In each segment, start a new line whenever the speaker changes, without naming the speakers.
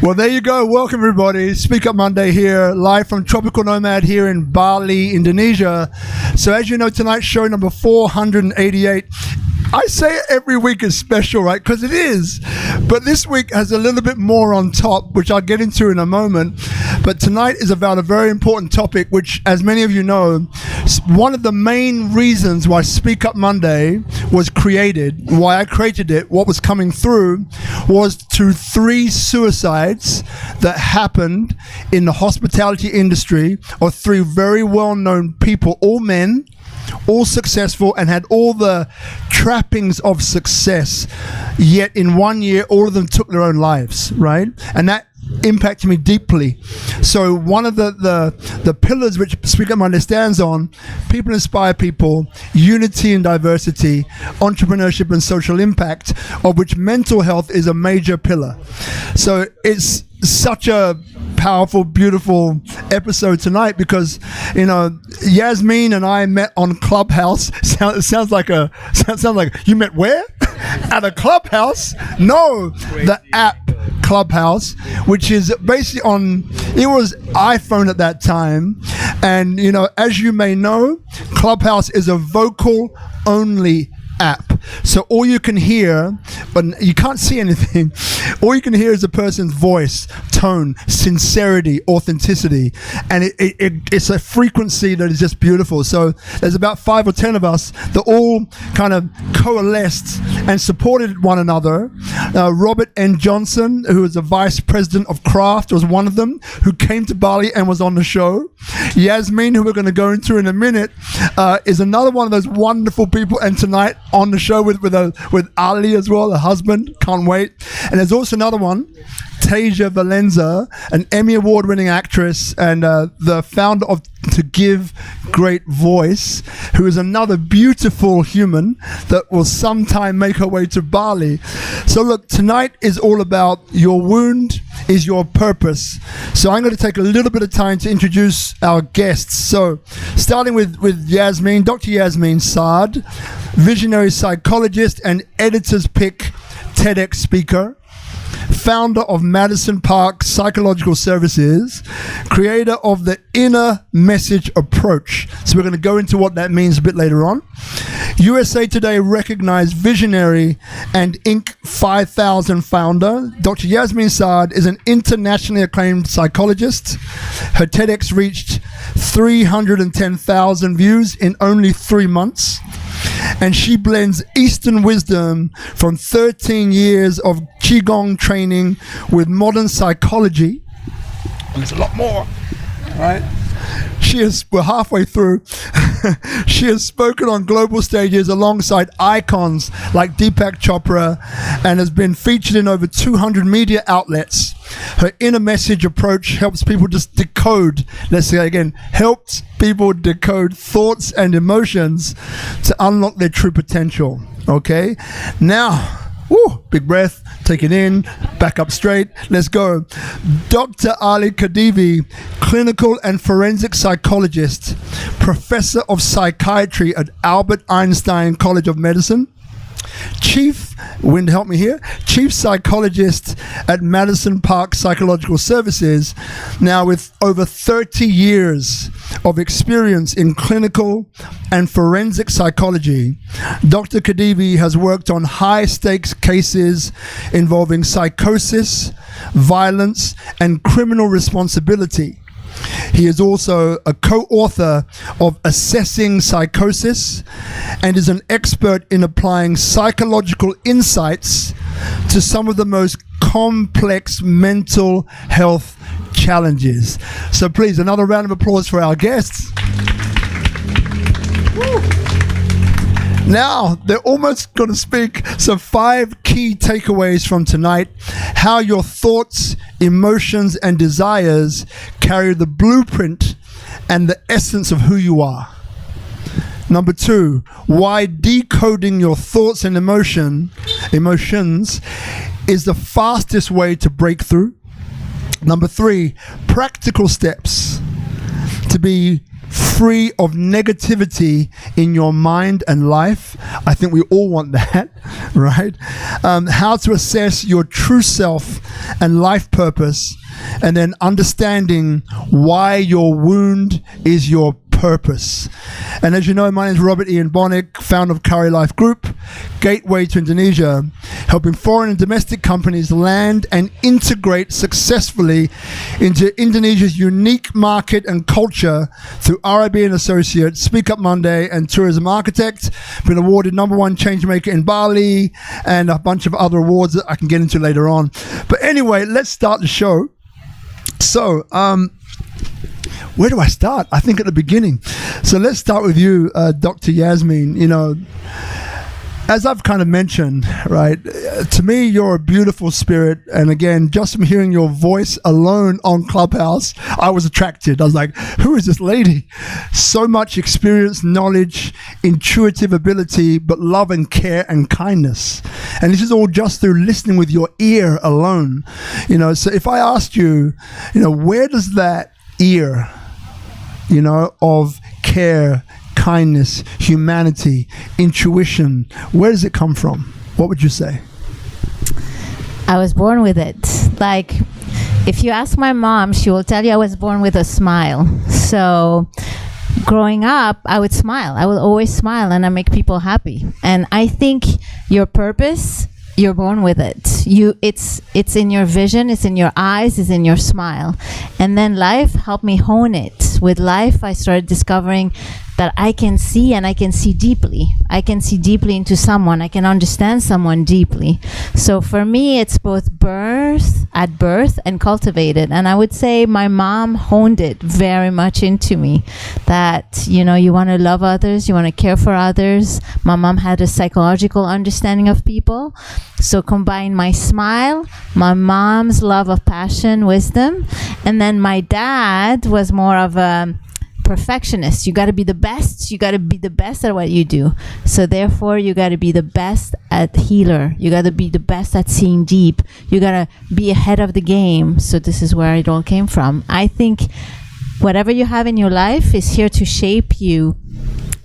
Well, there you go. Welcome, everybody. SpeakuP Monday here, live from Tropical Nomad here in Bali, Indonesia. So as you know, tonight's show number 488. I say it every week is special, right? Because it is. But this week has a little bit more on top, which I'll get into in a moment. But tonight is about a very important topic, which, as many of you know, one of the main reasons why SpeakuP Monday was created, why I created it, what was coming through, was to 3 suicides that happened in the hospitality industry of 3 very well-known people, all men, all successful, and had all the trappings of success, yet in 1 year all of them took their own lives, right? And that impacted me deeply. So one of the pillars which SpeakuP Monday stands on: people inspire people, unity and diversity, entrepreneurship and social impact, of which mental health is a major pillar. So it's such a powerful, beautiful episode tonight because, you know, Yasmine and I met on Clubhouse. Sounds like you met where? At a Clubhouse? No, the app Clubhouse, which is basically it was iPhone at that time. And, you know, as you may know, Clubhouse is a vocal only app. So all you can hear, but you can't see anything, all you can hear is a person's voice, tone, sincerity, authenticity, and it's a frequency that is just beautiful. So there's about 5 or 10 of us that all kind of coalesced and supported one another. Robert N. Johnson, who is the vice president of Kraft, was one of them, who came to Bali and was on the show. Yasmine, who we're going to go into in a minute, is another one of those wonderful people, and tonight on the show with Ali as well, the husband. Can't wait. And there's also another one, Tasia Valenza, an Emmy Award-winning actress and the founder of To Give Great Voice, who is another beautiful human that will sometime make her way to Bali. So look, tonight is all about your wound is your purpose. So I'm going to take a little bit of time to introduce our guests. So starting with Yasmine, Dr. Yasmine Saad, visionary psychologist and editor's pick TEDx speaker, founder of Madison Psychological Services, creator of the Inner Message Approach. So we're going to go into what that means a bit later on. USA Today recognized visionary and Inc. 5000 founder. Dr. Yasmine Saad is an internationally acclaimed psychologist. Her TEDx reached 310,000 views in only 3 months. And she blends Eastern wisdom from 13 years of Qigong training with modern psychology. And there's a lot more, right? We're halfway through. She has spoken on global stages alongside icons like Deepak Chopra and has been featured in over 200 media outlets. Her inner message approach helps people just decode, let's say again, helps people decode thoughts and emotions to unlock their true potential. Okay? Now, woo, big breath, take it in, back up straight, let's go. Dr. Ali Khadivi, clinical and forensic psychologist, professor of psychiatry at Albert Einstein College of Medicine, chief psychologist at Madison Psychological Services, now with over 30 years of experience in clinical and forensic psychology. Dr. Khadivi has worked on high-stakes cases involving psychosis, violence, and criminal responsibility. He is also a co-author of Assessing Psychosis and is an expert in applying psychological insights to some of the most complex mental health challenges. So please, another round of applause for our guests. Woo. Now, they're almost going to speak. So 5 key takeaways from tonight: how your thoughts, emotions, and desires carry the blueprint and the essence of who you are. Number 2, why decoding your thoughts and emotions is the fastest way to break through. Number 3, practical steps to be free of negativity in your mind and life. I think we all want that, right? How to assess your true self and life purpose, and then understanding why your wound is your purpose. And as you know, my name is Robert Ian Bonnick, founder of Curry Life Group, gateway to Indonesia, helping foreign and domestic companies land and integrate successfully into Indonesia's unique market and culture through RIB and Associates, SpeakuP Monday, and Tourism Architect. Been awarded #1 changemaker in Bali, and a bunch of other awards that I can get into later on. But anyway, let's start the show. So, where do I start? I think at the beginning. So let's start with you, Dr. Yasmine. You know, as I've kind of mentioned, right, to me, you're a beautiful spirit. And again, just from hearing your voice alone on Clubhouse, I was attracted. I was like, who is this lady? So much experience, knowledge, intuitive ability, but love and care and kindness. And this is all just through listening with your ear alone. You know, so if I asked you, you know, where does that ear, you know, of care, kindness, humanity, intuition, where does it come from? What would you say?
I was born with it. Like, if you ask my mom, she will tell you I was born with a smile. So growing up, I would smile. I will always smile, and I make people happy. And I think your purpose, you're born with it. It's in your vision, it's in your eyes, it's in your smile. And then life helped me hone it. With life, I started discovering that I can see, and I can see deeply. I can see deeply into someone. I can understand someone deeply. So for me, it's both at birth and cultivated. And I would say my mom honed it very much into me, that, you know, you want to love others, you want to care for others. My mom had a psychological understanding of people. So combine my smile, my mom's love of passion, wisdom, and then my dad was more of a perfectionist. You got to be the best. You got to be the best at what you do. So therefore, you got to be the best at healer. You got to be the best at seeing deep. You got to be ahead of the game. So this is where it all came from. I think whatever you have in your life is here to shape you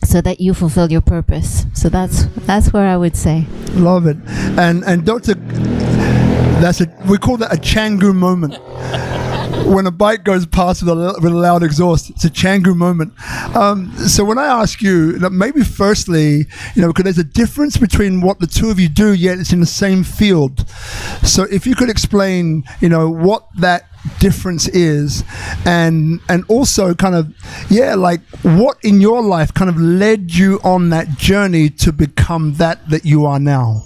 so that you fulfill your purpose. So that's where I would say.
Love it. And Dr. We call that a Canggu moment. When a bike goes past with a loud exhaust, it's a Canggu moment. So when I ask you, maybe firstly, you know, because there's a difference between what the two of you do, yet it's in the same field. So if you could explain, you know, what that difference is, and also kind of, yeah, like what in your life kind of led you on that journey to become that you are now.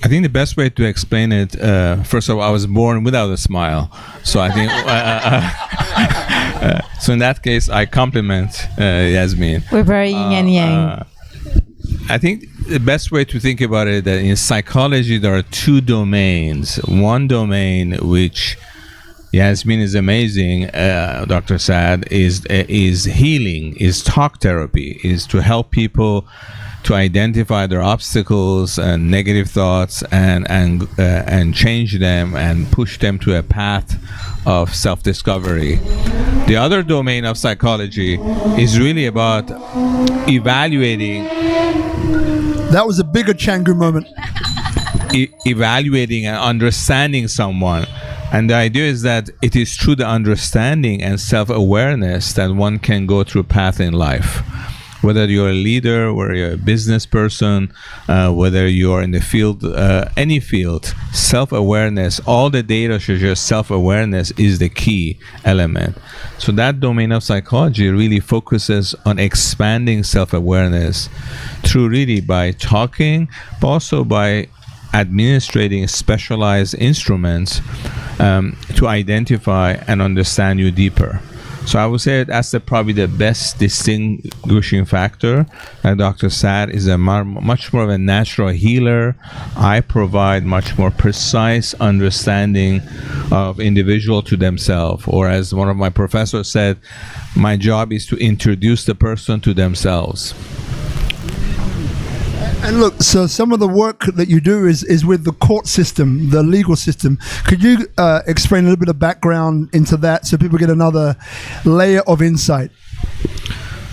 I think the best way to explain it, first of all, I was born without a smile. So I think, so in that case, I compliment Yasmine.
We're very yin and yang.
I think the best way to think about it, that in psychology, there are two domains. One domain, which Yasmine is amazing, Dr. Saad, is healing, is talk therapy, is to help people to identify their obstacles and negative thoughts and change them and push them to a path of self-discovery. The other domain of psychology is really about evaluating.
That was a bigger Canggu moment.
Evaluating and understanding someone. And the idea is that it is through the understanding and self-awareness that one can go through a path in life. Whether you're a leader, whether you're a business person, whether you're in the field, any field, self-awareness, all the data shows self-awareness is the key element. So that domain of psychology really focuses on expanding self-awareness through really by talking, but also by administrating specialized instruments to identify and understand you deeper. So I would say that's probably the best distinguishing factor. Dr. Saad is a much more of a natural healer. I provide much more precise understanding of individual to themselves. Or as one of my professors said, my job is to introduce the person to themselves.
And look, so some of the work that you do is with the court system, the legal system. Could you explain a little bit of background into that so people get another layer of insight?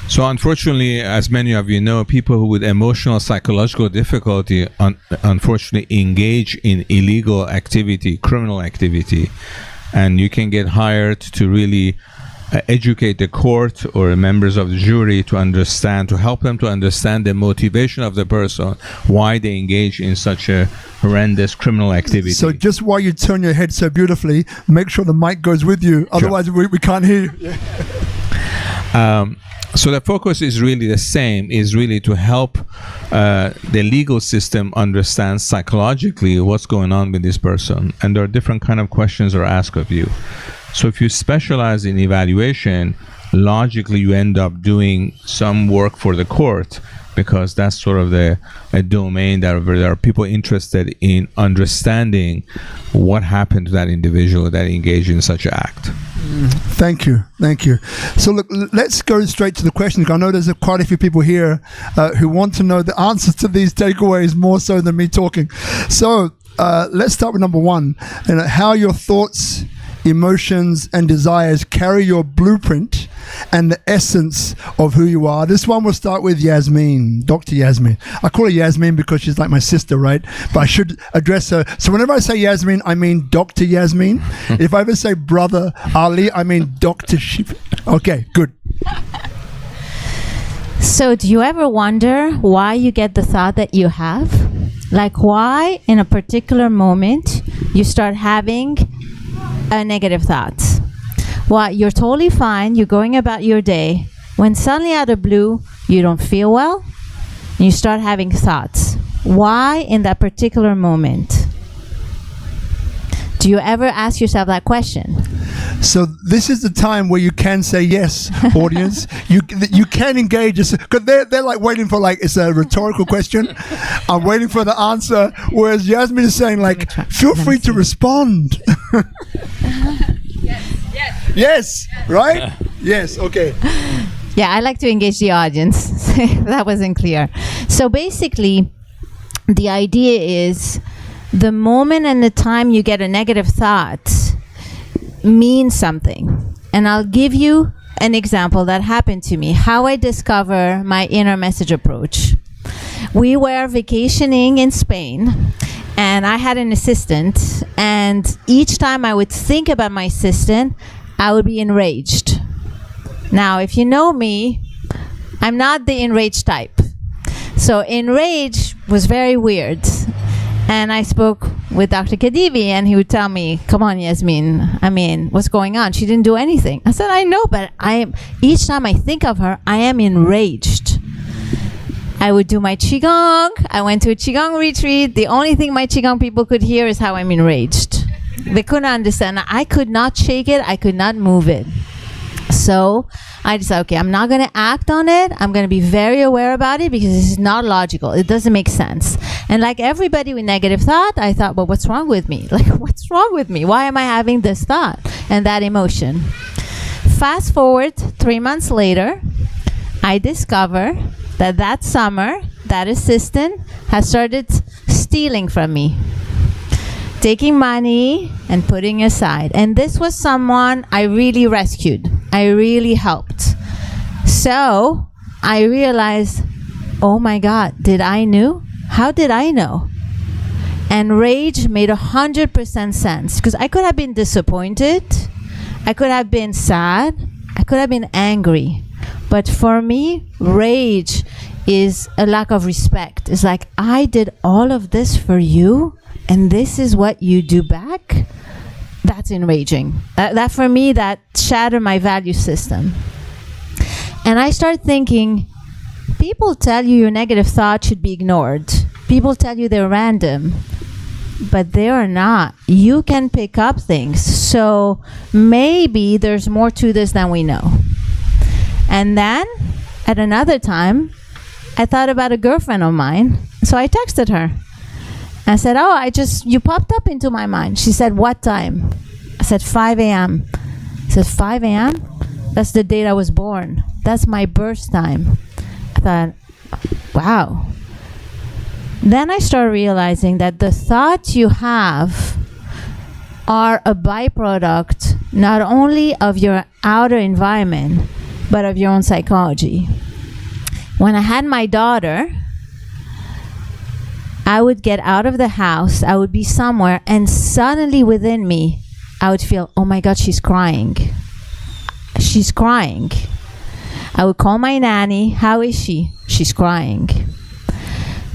So unfortunately, as many of you know, people who with emotional, psychological difficulty unfortunately engage in illegal activity, criminal activity. And you can get hired to really educate the court or members of the jury to help them to understand the motivation of the person, why they engage in such a horrendous criminal activity.
So just while you turn your head so beautifully, make sure the mic goes with you. Otherwise, we can't hear you.
So the focus is really the same, is really to help the legal system understand psychologically what's going on with this person. And there are different kind of questions are asked of you. So if you specialize in evaluation, logically you end up doing some work for the court, because that's sort of a domain that where there are people interested in understanding what happened to that individual that engaged in such an act.
Thank you. So look, let's go straight to the questions. I know there's quite a few people here who want to know the answers to these takeaways more so than me talking. So let's start with number one, and how your thoughts, emotions, and desires carry your blueprint and the essence of who you are. This one we'll start with Yasmine, Dr. Yasmine. I call her Yasmine because she's like my sister, right? But I should address her. So whenever I say Yasmine, I mean Dr. Yasmine. If I ever say Brother Ali, I mean Dr. Shif. Okay, good.
So do you ever wonder why you get the thought that you have? Like why in a particular moment you start having a negative thought? Well, you're totally fine. You're going about your day. When suddenly out of blue, you don't feel well, and you start having thoughts. Why in that particular moment? Do you ever ask yourself that question?
So this is the time where you can say yes, audience. You can engage, because they're like waiting for it's a rhetorical question. I'm waiting for the answer, whereas Yasmine is saying feel free to respond. Yes, right? Yes, okay.
Yeah, I like to engage the audience. That wasn't clear. So basically, the idea is the moment and the time you get a negative thought means something. And I'll give you an example that happened to me, how I discover my inner message approach. We were vacationing in Spain, and I had an assistant, and each time I would think about my assistant, I would be enraged. Now, if you know me, I'm not the enraged type. So enraged was very weird. And I spoke with Dr. Khadivi, and he would tell me, come on, Yasmine, what's going on? She didn't do anything. I said, I know, but each time I think of her, I am enraged. I would do my Qigong. I went to a Qigong retreat. The only thing my Qigong people could hear is how I'm enraged. They couldn't understand. I could not shake it. I could not move it. So I decided, okay, I'm not going to act on it. I'm going to be very aware about it because this is not logical. It doesn't make sense. And like everybody with negative thought, I thought, well, what's wrong with me? What's wrong with me? Why am I having this thought and that emotion? Fast forward 3 months later, I discover that summer, that assistant has started stealing from me, taking money and putting aside. And this was someone I really rescued. I really helped. So I realized, oh my God, did I know? How did I know? And rage made 100% sense, because I could have been disappointed. I could have been sad. I could have been angry. But for me, rage is a lack of respect. It's like, I did all of this for you, and this is what you do back? That's enraging. That for me, that shattered my value system. And I started thinking, people tell you your negative thoughts should be ignored. People tell you they're random, but they are not. You can pick up things. So maybe there's more to this than we know. And then at another time, I thought about a girlfriend of mine. So I texted her. I said, oh, you popped up into my mind. She said, what time? I said, 5 a.m. I said, 5 a.m.? That's the date I was born. That's my birth time. I thought, wow. then I started realizing that the thoughts you have are a byproduct not only of your outer environment, but of your own psychology. When I had my daughter, I would get out of the house, I would be somewhere, and suddenly within me, I would feel, oh my God, she's crying. She's crying. I would call my nanny, how is she? She's crying.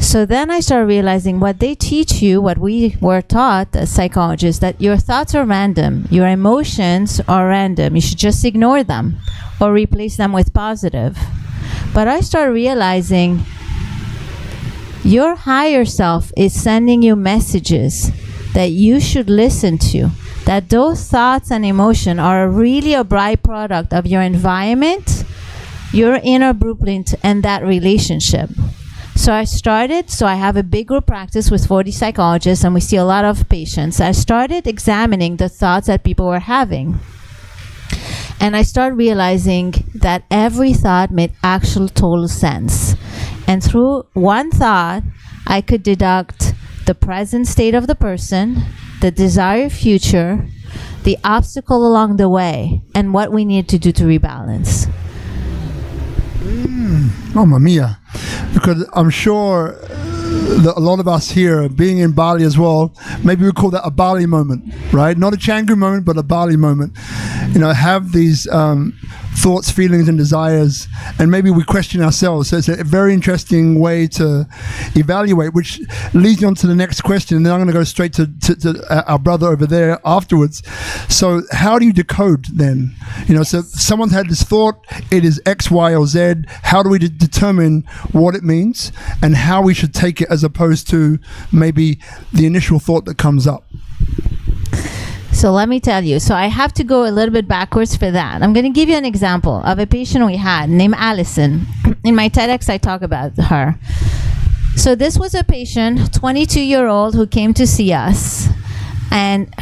So then I started realizing what they teach you, what we were taught as psychologists, that your thoughts are random, your emotions are random. You should just ignore them or replace them with positive. But I started realizing your higher self is sending you messages that you should listen to, that those thoughts and emotion are really a byproduct of your environment, your inner blueprint, and that relationship. So I have a big group practice with 40 psychologists, and we see a lot of patients. I started examining the thoughts that people were having. And I started realizing that every thought made actual total sense. And through one thought, I could deduct the present state of the person, the desired future, the obstacle along the way, and what we need to do to rebalance.
Mamma mia. Because I'm sure that a lot of us here, being in Bali as well, maybe we call that a Bali moment, right? Not a Canggu moment, but a Bali moment. You know, have these thoughts, feelings, and desires, and maybe we question ourselves. So it's a very interesting way to evaluate, which leads me on to the next question. And then I'm going to go straight to our brother over there afterwards. So how do you decode then? You know, so someone's had this thought, it is X, Y, or Z. How do we determine what it means and how we should take it as opposed to maybe the initial thought that comes up?
So let me tell you. So I have to go a little bit backwards for that. I'm going to give you an example of a patient we had named Allison. In my TEDx, I talk about her. So this was a patient, 22-year-old, who came to see us. And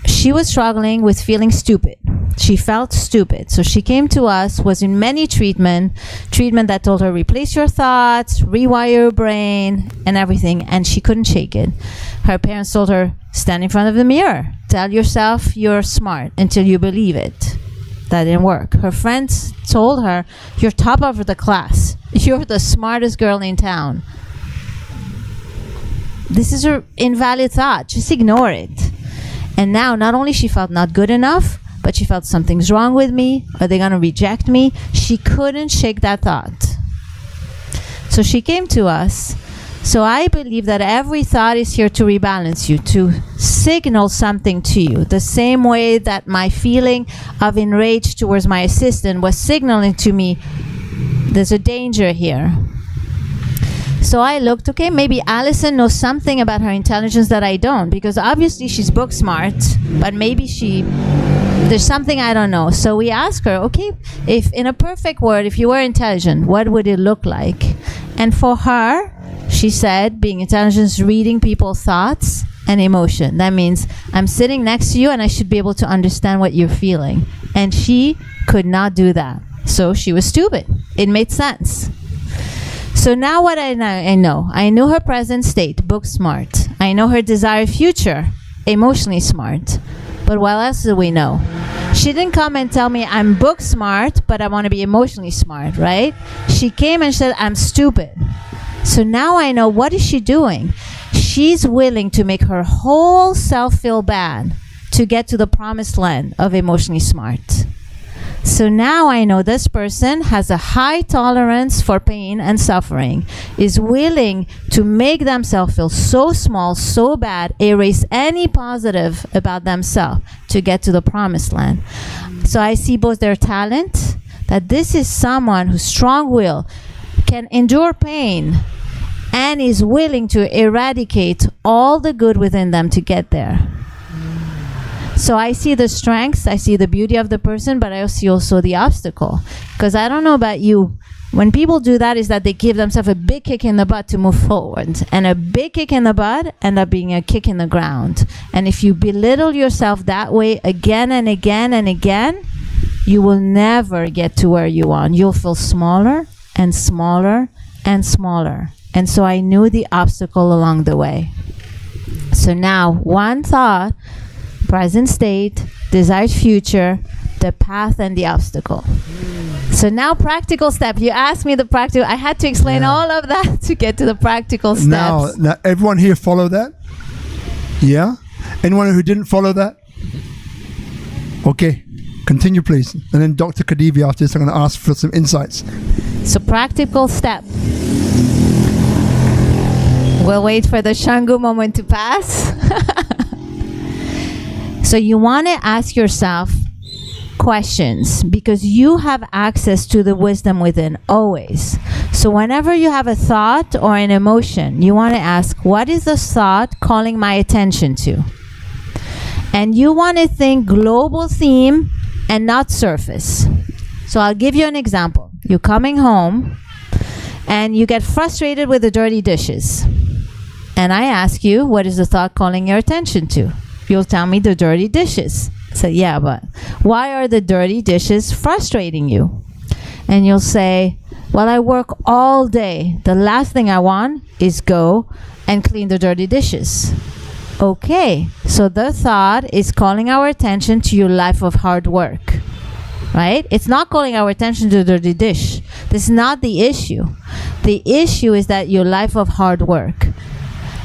she was struggling with feeling stupid. She felt stupid. So she came to us, was in many treatment that told her, replace your thoughts, rewire your brain, and everything. And she couldn't shake it. Her parents told her, stand in front of the mirror. Tell yourself you're smart until you believe it. That didn't work. Her friends told her, you're top of the class. You're the smartest girl in town. This is her invalid thought. Just ignore it. And now, not only she felt not good enough, but she felt something's wrong with me. Are they going to reject me? She couldn't shake that thought. So she came to us. So I believe that every thought is here to rebalance you, to signal something to you. The same way that my feeling of enraged towards my assistant was signaling to me, there's a danger here. So I looked, okay, maybe Allison knows something about her intelligence that I don't, because obviously she's book smart, but maybe there's something I don't know. So we asked her, okay, if in a perfect world, if you were intelligent, what would it look like? And for her, she said, being intelligent is reading people's thoughts and emotion. That means I'm sitting next to you and I should be able to understand what you're feeling. And she could not do that. So she was stupid. It made sense. So now what I know. I knew her present state, book smart. I know her desired future, emotionally smart. But what else do we know? She didn't come and tell me I'm book smart, but I want to be emotionally smart, right? She came and said I'm stupid. So now I know, what is she doing? She's willing to make her whole self feel bad to get to the promised land of emotionally smart. So now I know this person has a high tolerance for pain and suffering, is willing to make themselves feel so small, so bad, erase any positive about themselves to get to the promised land. So I see both their talent, that this is someone who's strong-willed, can endure pain, and is willing to eradicate all the good within them to get there. So I see the strengths, I see the beauty of the person, but I see also the obstacle. Because I don't know about you, when people do that is that they give themselves a big kick in the butt to move forward. And a big kick in the butt ends up being a kick in the ground. And if you belittle yourself that way again and again and again, you will never get to where you want. You'll feel smaller and smaller and smaller. And so I knew the obstacle along the way. So now, one thought, present state, desired future, the path and the obstacle. So now practical step. You asked me the practical. I had to explain all of that to get to the practical steps.
Now everyone here follow that? Yeah? Anyone who didn't follow that? Okay. Continue, please. And then Dr. Khadivi, after this, I'm going to ask for some insights.
So practical step. We'll wait for the Canggu moment to pass. So you want to ask yourself questions because you have access to the wisdom within always. So whenever you have a thought or an emotion, you want to ask, what is the thought calling my attention to? And you want to think global theme and not surface. So I'll give you an example. You're coming home and you get frustrated with the dirty dishes. And I ask you, what is the thought calling your attention to? You'll tell me the dirty dishes. So yeah, but why are the dirty dishes frustrating you? And you'll say, well, I work all day. The last thing I want is go and clean the dirty dishes. Okay, so the thought is calling our attention to your life of hard work, right? It's not calling our attention to the dirty dish. This is not the issue. The issue is that your life of hard work.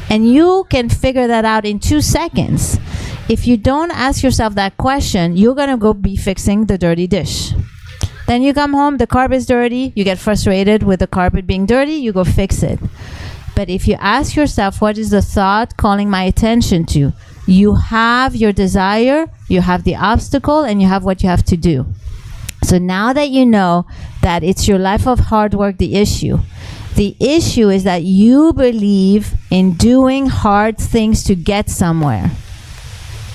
And you can figure that out in 2 seconds. If you don't ask yourself that question, you're going to go be fixing the dirty dish. Then you come home, the carpet is dirty, you get frustrated with the carpet being dirty, you go fix it. But if you ask yourself, what is the thought calling my attention to? You have your desire, you have the obstacle, and you have what you have to do. So now that you know that it's your life of hard work, the issue is that you believe in doing hard things to get somewhere.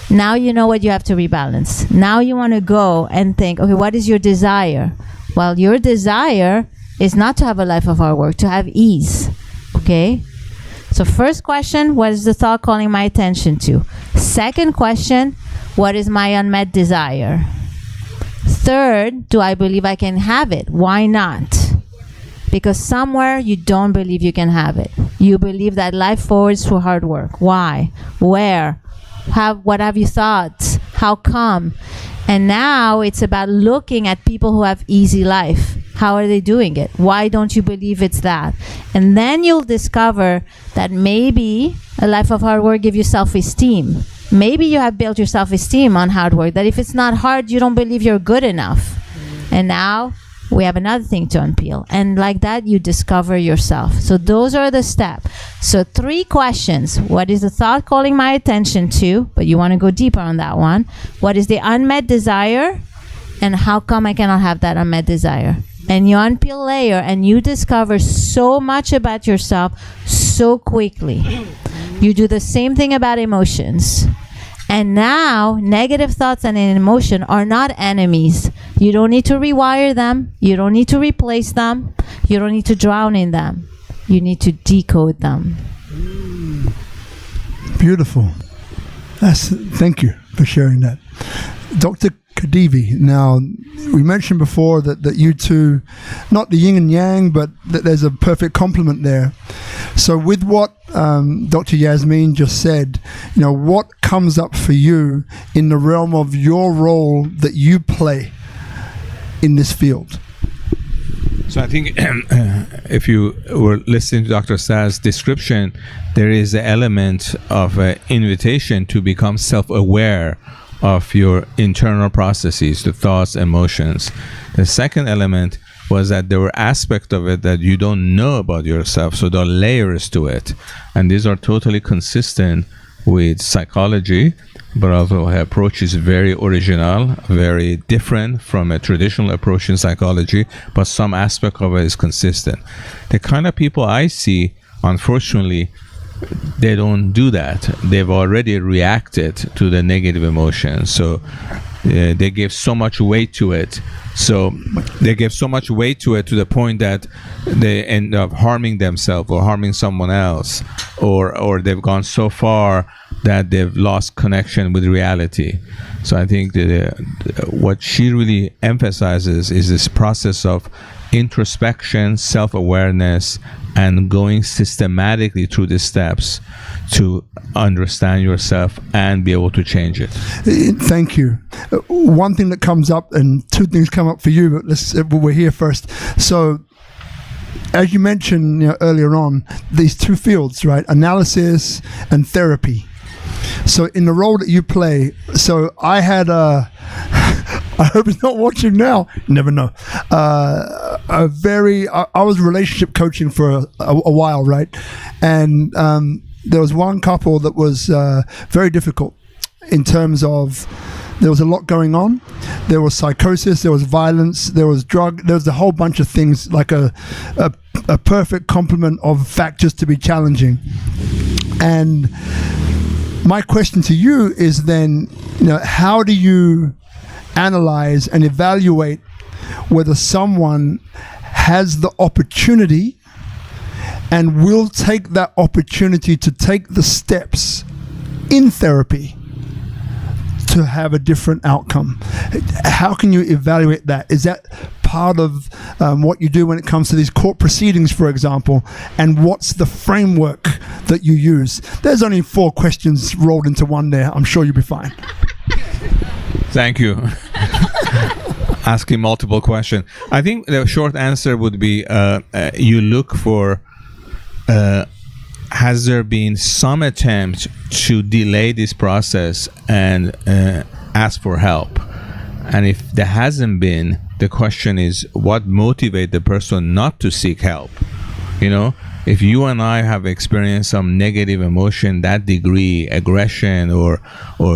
Now you know what you have to rebalance. Now you want to go and think, okay, what is your desire? Well, your desire is not to have a life of hard work, to have ease. Okay? So first question, what is the thought calling my attention to? Second question, what is my unmet desire? Third, do I believe I can have it? Why not? Because somewhere you don't believe you can have it. You believe that life forwards through hard work. Why? Where? What have you thought? How come? And now it's about looking at people who have easy life. How are they doing it? Why don't you believe it's that? And then you'll discover that maybe a life of hard work gives you self-esteem. Maybe you have built your self-esteem on hard work, that if it's not hard, you don't believe you're good enough. And now we have another thing to unpeel. And like that, you discover yourself. So those are the steps. So 3 questions. What is the thought calling my attention to? But you want to go deeper on that one. What is the unmet desire? And how come I cannot have that unmet desire? And you unpeel layer and you discover so much about yourself so quickly. You do the same thing about emotions. And now, negative thoughts and an emotion are not enemies. You don't need to rewire them. You don't need to replace them. You don't need to drown in them. You need to decode them.
Beautiful. Thank you for sharing that. Dr. Khadivi, now, we mentioned before that you two, not the yin and yang, but that there's a perfect complement there. So with what Dr. Yasmine just said, what comes up for you in the realm of your role that you play in this field?
So I think if you were listening to Dr. Saad's description, there is an element of an invitation to become self-aware of your internal processes, the thoughts, emotions. The second element was that there were aspects of it that you don't know about yourself, so there are layers to it. And these are totally consistent with psychology, but also her approach is very original, very different from a traditional approach in psychology, but some aspect of it is consistent. The kind of people I see, unfortunately, they don't do that. They've already reacted to the negative emotions. So they gave so much weight to it. So they gave so much weight to it to the point that they end up harming themselves or harming someone else, or they've gone so far that they've lost connection with reality. So I think that what she really emphasizes is this process of introspection, self-awareness, and going systematically through the steps to understand yourself and be able to change it.
Thank you. One thing that comes up, and two things come up for you, but we're here first. So, as you mentioned earlier on, these two fields, right? Analysis and therapy. So in the role that you play, so I had I hope he's not watching now. Never know. I was relationship coaching for a while, right? And there was one couple that was very difficult in terms of there was a lot going on. There was psychosis, there was violence, there was drug, there was a whole bunch of things, like a perfect complement of factors to be challenging. And my question to you is then, how do you analyze and evaluate whether someone has the opportunity and will take that opportunity to take the steps in therapy to have a different outcome? How can you evaluate that? Is that part of what you do when it comes to these court proceedings, for example? And what's the framework that you use? There's only 4 questions rolled into one there. I'm sure you'll be fine.
Thank you. Asking multiple questions. I think the short answer would be you look for has there been some attempt to delay this process and ask for help? And if there hasn't been, the question is what motivates the person not to seek help? If you and I have experienced some negative emotion, that degree, aggression or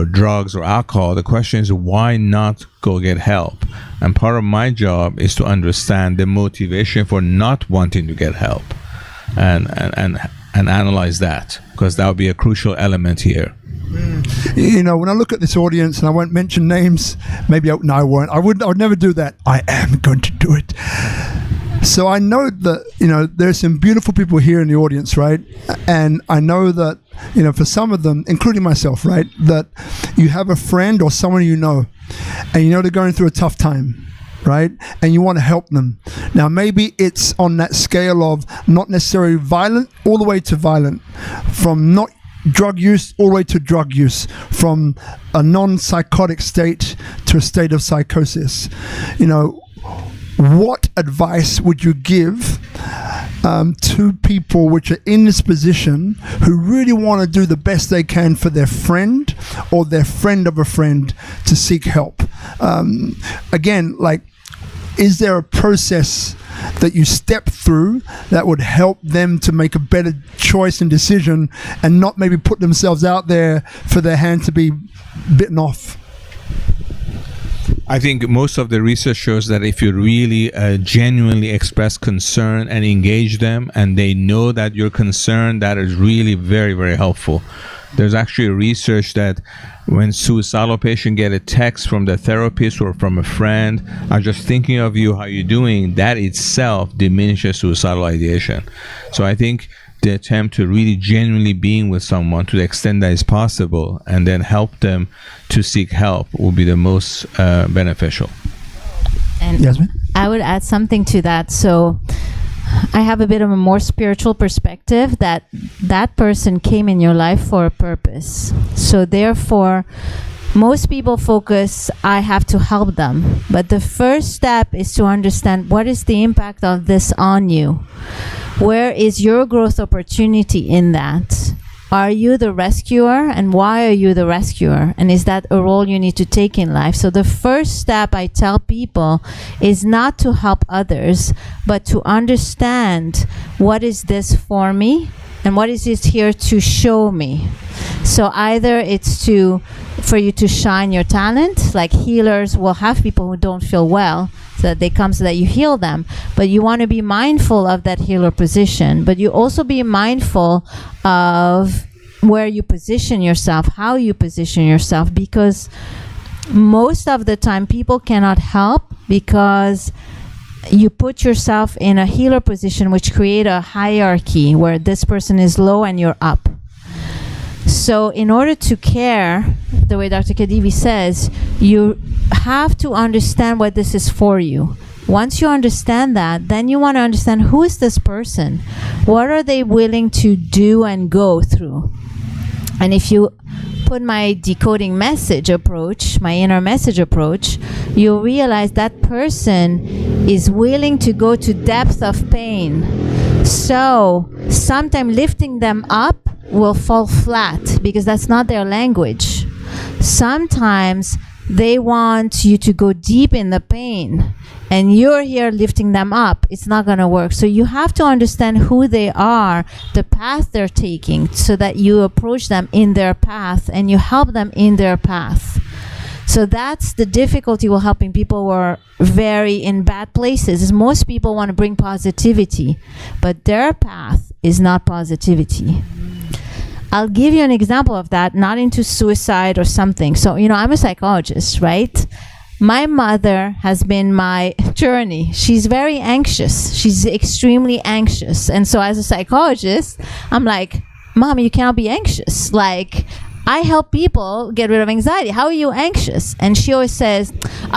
drugs or alcohol, the question is why not go get help? And part of my job is to understand the motivation for not wanting to get help and analyze that, because that would be a crucial element here.
When I look at this audience, and I won't mention names, no, I won't. I would never do that. I am going to do it. So I know that, there's some beautiful people here in the audience, right? And I know that, for some of them, including myself, right, that you have a friend or someone and they're going through a tough time, right? And you want to help them. Now, maybe it's on that scale of not necessarily violent all the way to violent, from not drug use all the way to drug use, from a non-psychotic state to a state of psychosis. What advice would you give to people which are in this position who really want to do the best they can for their friend or their friend of a friend to seek help? Again, is there a process that you step through that would help them to make a better choice and decision and not maybe put themselves out there for their hand to be bitten off?
I think most of the research shows that if you really genuinely express concern and engage them and they know that you're concerned, that is really very, very helpful. There's actually research that when suicidal patients get a text from the therapist or from a friend, I'm just thinking of you, how you doing, that itself diminishes suicidal ideation. So I think the attempt to really genuinely being with someone to the extent that is possible and then help them to seek help will be the most beneficial.
And
Yasmine?
I would add something to that. So I have a bit of a more spiritual perspective that person came in your life for a purpose. So therefore, most people focus, I have to help them. But the first step is to understand what is the impact of this on you. Where is your growth opportunity in that? Are you the rescuer, and why are you the rescuer? And is that a role you need to take in life? So the first step I tell people is not to help others, but to understand what is this for me and what is it here to show me. So either it's for you to shine your talent, like healers will have people who don't feel well, so that they come so that you heal them. But you want to be mindful of that healer position. But you also be mindful of where you position yourself, how you position yourself, because most of the time people cannot help because you put yourself in a healer position, which create a hierarchy where this person is low and you're up. So in order to care, the way Dr. Khadivi says, you have to understand what this is for you. Once you understand that, then you want to understand, who is this person? What are they willing to do and go through? And if you put my decoding message approach, my inner message approach, you'll realize that person is willing to go to depth of pain. So sometimes lifting them up will fall flat because that's not their language. Sometimes they want you to go deep in the pain and you're here lifting them up. It's not going to work. So you have to understand who they are, the path they're taking, so that you approach them in their path and you help them in their path. So that's the difficulty with helping people who are very in bad places, is most people want to bring positivity, but their path is not positivity. I'll give you an example of that, not into suicide or something. So, I'm a psychologist, right? My mother has been my journey. She's very anxious. She's extremely anxious. And so as a psychologist, I'm like, Mom, you cannot be anxious. Like, I help people get rid of anxiety. How are you anxious? And she always says,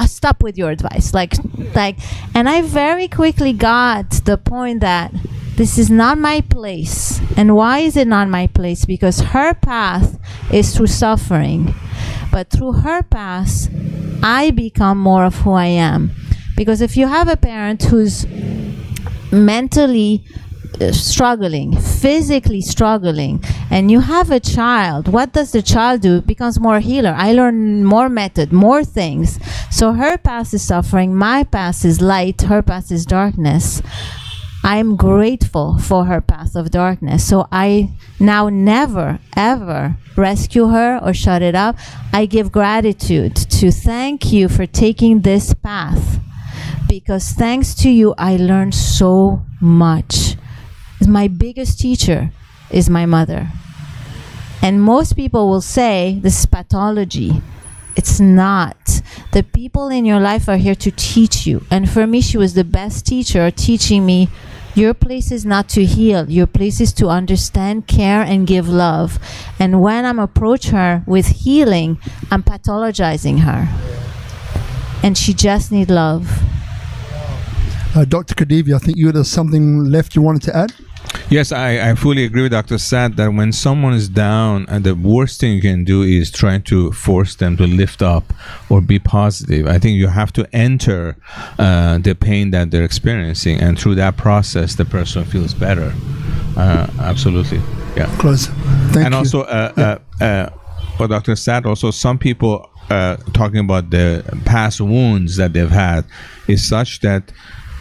stop with your advice. And I very quickly got the point that this is not my place. And why is it not my place? Because her path is through suffering. But through her path, I become more of who I am. Because if you have a parent who's mentally struggling, physically struggling, and you have a child, what does the child do? It becomes more a healer. I learn more method, more things. So her path is suffering, my path is light, her path is darkness. I'm grateful for her path of darkness. So I now never, ever rescue her or shut it up. I give gratitude to thank you for taking this path. Because thanks to you, I learned so much. My biggest teacher is my mother. And most people will say this is pathology. It's not. The people in your life are here to teach you. And for me, she was the best teacher, teaching me, your place is not to heal. Your place is to understand, care, and give love. And when I'm approach her with healing, I'm pathologizing her. And she just needs love.
Dr. Khadivi, I think you had something left you wanted to add?
Yes, I fully agree with Dr. Saad that when someone is down, and the worst thing you can do is trying to force them to lift up or be positive. I think you have to enter the pain that they're experiencing, and through that process, the person feels better. Absolutely, yeah.
Close. Thank you.
And also, what Dr. Saad, also some people talking about the past wounds that they've had is such that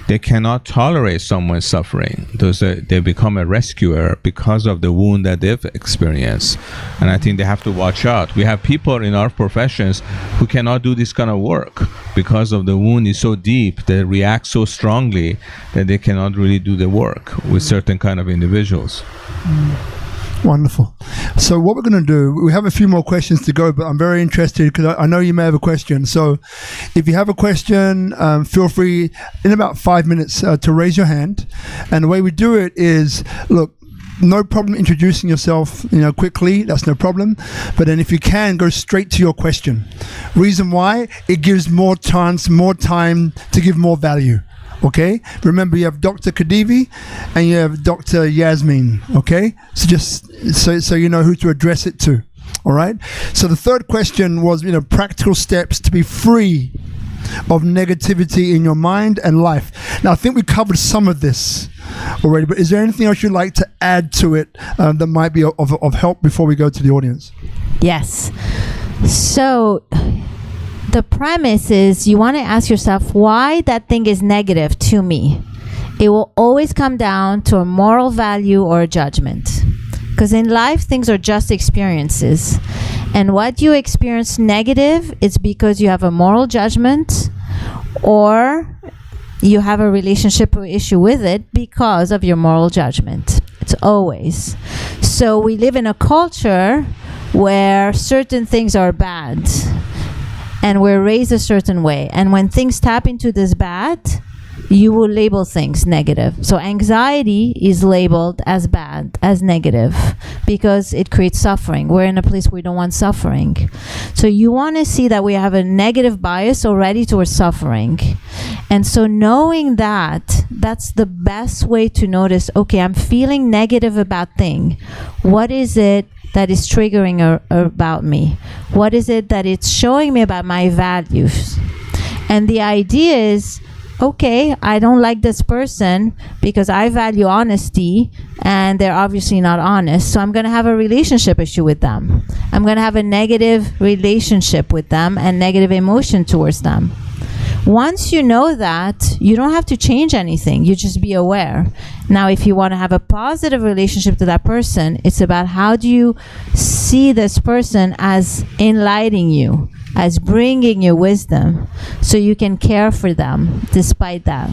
they cannot tolerate someone suffering. They become a rescuer because of the wound that they've experienced. And I think they have to watch out. We have people in our professions who cannot do this kind of work because of the wound is so deep, they react so strongly that they cannot really do the work with certain kind of individuals.
Wonderful. So what we're going to do, we have a few more questions to go, but I'm very interested because I know you may have a question. So if you have a question, feel free in about 5 minutes to raise your hand. And the way we do it is, look, no problem introducing yourself, quickly. That's no problem. But then if you can, go straight to your question. Reason why? It gives more chance, more time to give more value. Okay, remember you have Dr. Khadivi and you have Dr. Yasmine. Okay, so just so you know who to address it to. All right. So the third question was, practical steps to be free of negativity in your mind and life. Now I think we covered some of this already, but is there anything else you'd like to add to it that might be of help before we go to the audience?
Yes. So the premise is you want to ask yourself why that thing is negative to me. It will always come down to a moral value or a judgment. Because in life, things are just experiences. And what you experience negative is because you have a moral judgment or you have a relationship or issue with it because of your moral judgment. It's always. So we live in a culture where certain things are bad. and we're raised a certain way. And when things tap into this bad, you will label things negative. So anxiety is labeled as bad, as negative, because it creates suffering. We're in a place where we don't want suffering. So you want to see that we have a negative bias already towards suffering. And so knowing that, that's the best way to notice, okay, I'm feeling negative about thing. What is it that is triggering about me? What is it that it's showing me about my values? And the idea is, okay, I don't like this person because I value honesty and they're obviously not honest. So I'm going to have a relationship issue with them. I'm going to have a negative relationship with them and negative emotion towards them. Once you know that, you don't have to change anything. You just be aware. Now, if you want to have a positive relationship to that person, it's about how do you see this person as enlightening you, as bringing you wisdom, so you can care for them despite that.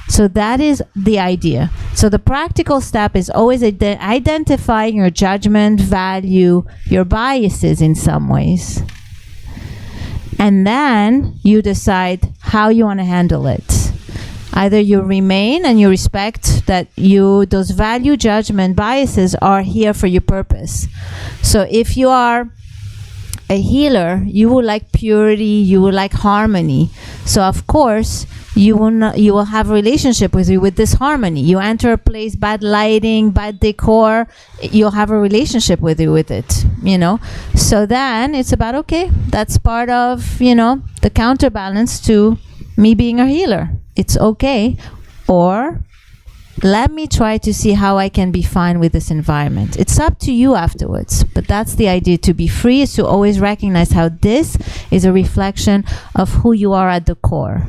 So that is the idea. So the practical step is always identifying your judgment, value, your biases in some ways. And then you decide how you want to handle it. Either you remain and you respect that those value, judgment, biases are here for your purpose. So if you are a healer, you will like purity, you will like harmony. So of course, you will have a relationship with this harmony. You enter a place, bad lighting, bad decor, you'll have a relationship with it, you know. So then it's about, okay, that's part of, you know, the counterbalance to me being a healer. It's okay. Or let me try to see how I can be fine with this environment. It's up to you afterwards. But that's the idea. To be free is to always recognize how this is a reflection of who you are at the core.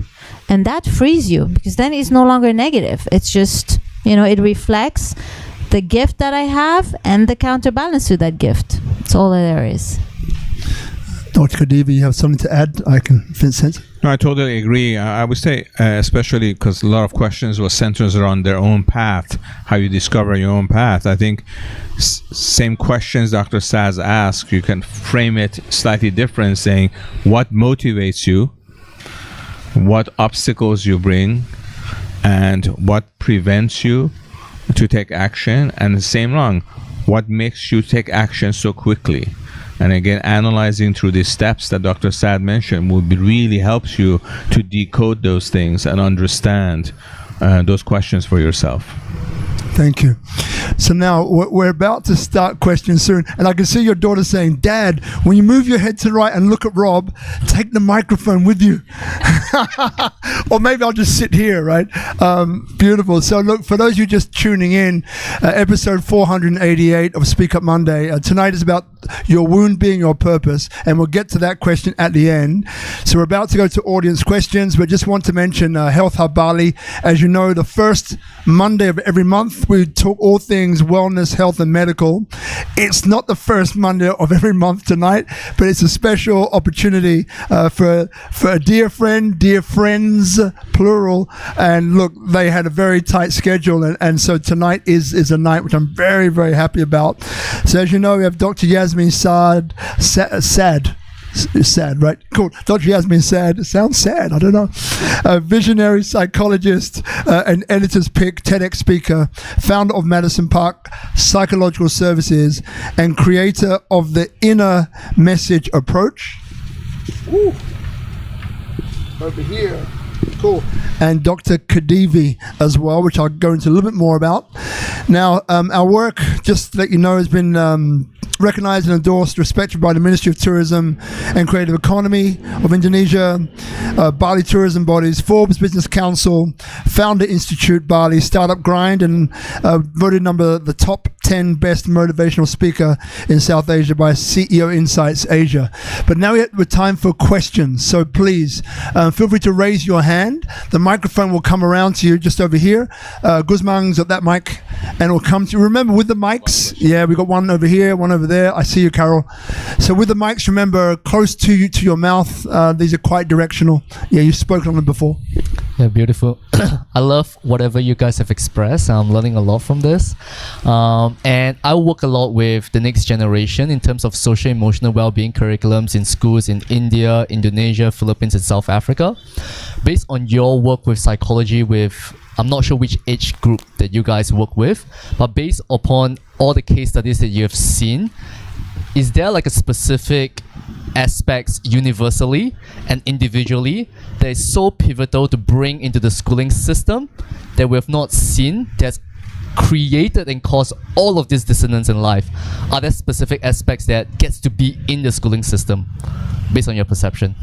And that frees you, because then it's no longer negative. It's just, you know, it reflects the gift that I have and the counterbalance to that gift. That's all that there is.
Dr. Khadivi, you have something to add? I can sense.
No, I totally agree. I would say, especially because a lot of questions were centered around their own path, how you discover your own path. I think same questions Dr. Saad asked, you can frame it slightly different, saying what motivates you, what obstacles you bring, and what prevents you to take action, and the same wrong, what makes you take action so quickly. And again, analyzing through these steps that Dr. Saad mentioned really helps you to decode those things and understand those questions for yourself.
Thank you. So now we're about to start questions soon, and I can see your daughter saying, Dad, when you move your head to the right and look at Rob, take the microphone with you. Or maybe I'll just sit here, right? Beautiful. So look, for those of you just tuning in, episode 488 of SpeakuP Monday, tonight is about your wound being your purpose, and we'll get to that question at the end. So we're about to go to audience questions, but just want to mention Health Hub Bali. As you know, the first Monday of every month, we talk all things wellness, health, and medical. It's not the first Monday of every month tonight, but it's a special opportunity for a dear friend, dear friends, plural. And look, they had a very tight schedule, and so tonight is a night which I'm very, very happy about. So as you know, we have Dr. Yasmine Saad. Sad, right? Cool. Dr. Yasmine Saad. It sounds sad. I don't know. A visionary psychologist, an editor's pick, TEDx speaker, founder of Madison Park Psychological Services, and creator of the Inner Message Approach. Ooh. Over here. Cool. And Dr. Khadivi as well, which I'll go into a little bit more about. Now, our work, just to let you know, has been recognized and endorsed, respected by the Ministry of Tourism and Creative Economy of Indonesia, Bali Tourism Bodies, Forbes Business Council, Founder Institute Bali, Startup Grind, and voted the top 10 best motivational speaker in South Asia by CEO Insights Asia. But now we're time for questions. So please feel free to raise your hand. The microphone will come around to you just over here. Guzman's at that mic, and it will come to you. Remember, with the mics, yeah, we got one over here, one over there. I see you, Carol. So with the mics, remember, close to your mouth. These are quite directional. Yeah, you've spoken on them before.
Yeah, beautiful. I love whatever you guys have expressed. I'm learning a lot from this. And I work a lot with the next generation in terms of social emotional well-being curriculums in schools in India, Indonesia, Philippines, and South Africa. Based on your work with psychology with, I'm not sure which age group that you guys work with, but based upon all the case studies that you have seen, is there like a specific aspects universally and individually that is so pivotal to bring into the schooling system that we have not seen that's created and caused all of this dissonance in life? Are there specific aspects that gets to be in the schooling system based on your perception?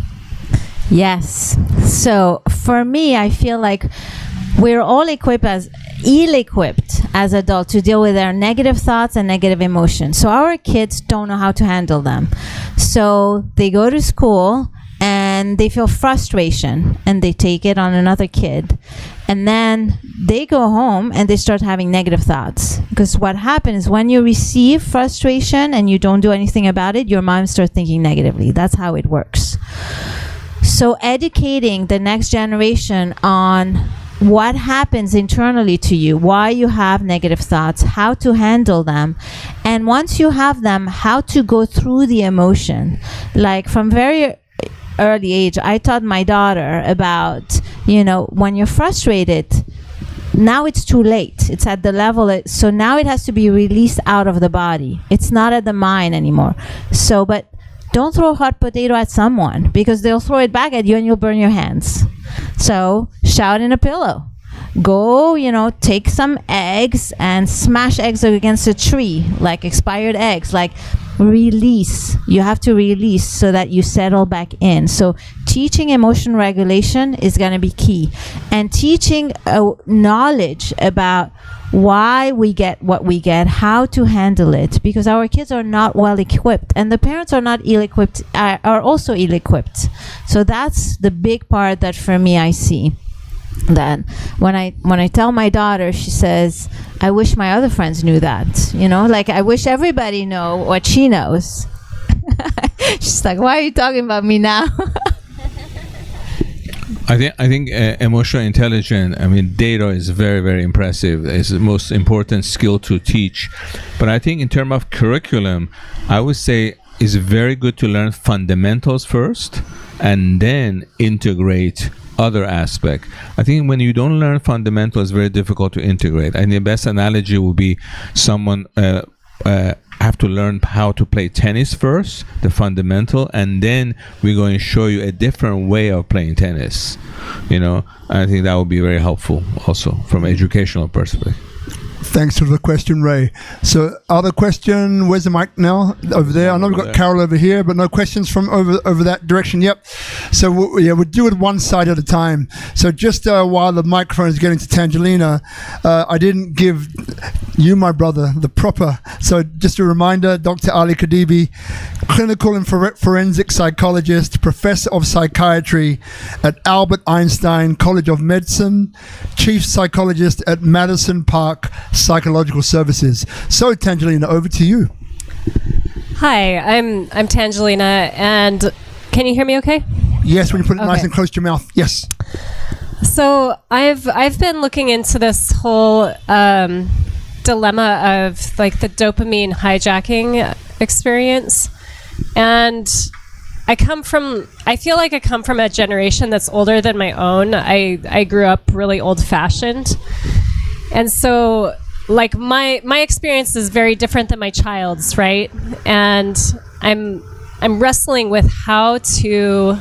Yes. So for me, I feel like we're all ill-equipped as adults to deal with our negative thoughts and negative emotions. So our kids don't know how to handle them. So they go to school and they feel frustration and they take it on another kid. And then they go home and they start having negative thoughts. Because what happens when you receive frustration and you don't do anything about it, your mind starts thinking negatively. That's how it works. So educating the next generation on what happens internally to you, why you have negative thoughts, how to handle them, and once you have them, how to go through the emotion. Like from very early age, I taught my daughter about, when you're frustrated, now it's too late. It's at the level, so now it has to be released out of the body. It's not at the mind anymore. So, but don't throw a hot potato at someone because they'll throw it back at you and you'll burn your hands. So shout in a pillow. Go, take some eggs and smash eggs against a tree, like expired eggs, like release. You have to release so that you settle back in. So teaching emotion regulation is going to be key. And teaching knowledge about why we get what we get, how to handle it, because our kids are not well equipped and the parents are not ill-equipped, are also ill-equipped. So that's the big part that for me I see. That when I tell my daughter, she says, I wish my other friends knew that, like I wish everybody know what she knows. She's like, why are you talking about me now?
I think emotional intelligence, data is very, very impressive. It's the most important skill to teach. But I think in terms of curriculum, I would say it's very good to learn fundamentals first and then integrate other aspect. I think when you don't learn fundamentals, it's very difficult to integrate. And the best analogy would be someone have to learn how to play tennis first, the fundamental, and then we're going to show you a different way of playing tennis. I think that would be very helpful also from an educational perspective.
Thanks for the question, Ray. So, other question? Where's the mic now? Over there. I know we've got Carol over here, but no questions from over that direction. Yep. So, we'll do it one side at a time. So, just while the microphone is getting to Tangelina, I didn't give you, my brother, the proper. So, just a reminder, Dr. Ali Khadivi, clinical and forensic psychologist, professor of psychiatry at Albert Einstein College of Medicine, chief psychologist at Madison Park Psychological Services. So, Tangelina, over to you.
Hi, I'm Tangelina, and can you hear me okay?
Yes, when you put it nice and close to your mouth. Yes.
So I've been looking into this whole dilemma of like the dopamine hijacking experience, and I feel like I come from a generation that's older than my own. I grew up really old-fashioned. And so, like, my experience is very different than my child's, right? And I'm wrestling with how to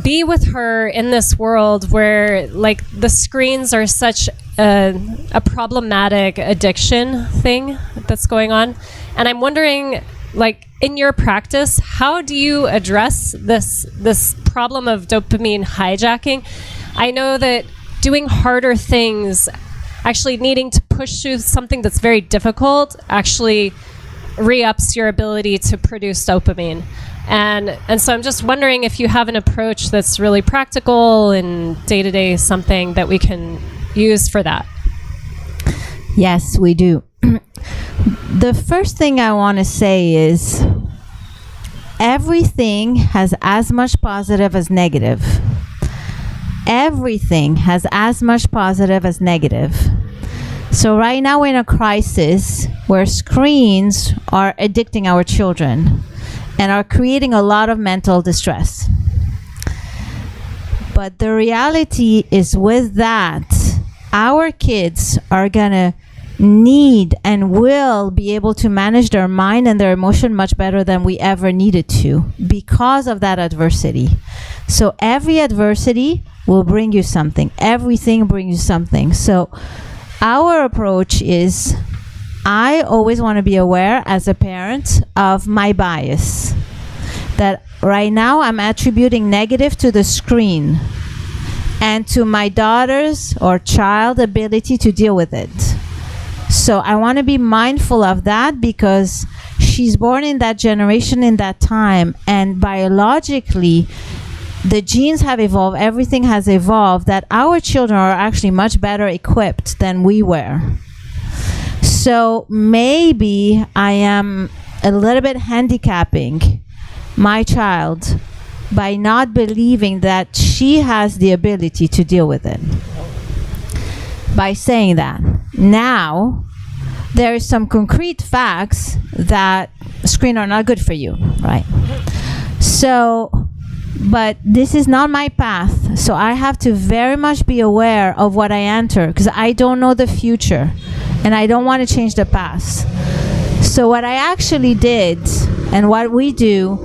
be with her in this world where, like, the screens are such a problematic addiction thing that's going on. And I'm wondering, like, in your practice, how do you address this problem of dopamine hijacking? I know that doing harder things, actually needing to push through something that's very difficult, actually re-ups your ability to produce dopamine. And so I'm just wondering if you have an approach that's really practical and day-to-day, something that we can use for that.
Yes, we do. The first thing I want to say is everything has as much positive as negative. everything has as much positive as negative. So right now we're in a crisis where screens are addicting our children and are creating a lot of mental distress. But the reality is, with that, our kids are gonna need and will be able to manage their mind and their emotion much better than we ever needed to because of that adversity. So every adversity will bring you something. Everything brings you something. So our approach is, I always want to be aware as a parent of my bias. That right now I'm attributing negative to the screen and to my daughter's or child's ability to deal with it. So I want to be mindful of that because she's born in that generation, in that time, and biologically the genes have evolved, everything has evolved, that our children are actually much better equipped than we were. So maybe I am a little bit handicapping my child by not believing that she has the ability to deal with it. By saying that, now there is some concrete facts that screen are not good for you, right? So, but this is not my path, so I have to very much be aware of what I enter, because I don't know the future and I don't want to change the past. So what I actually did and what we do,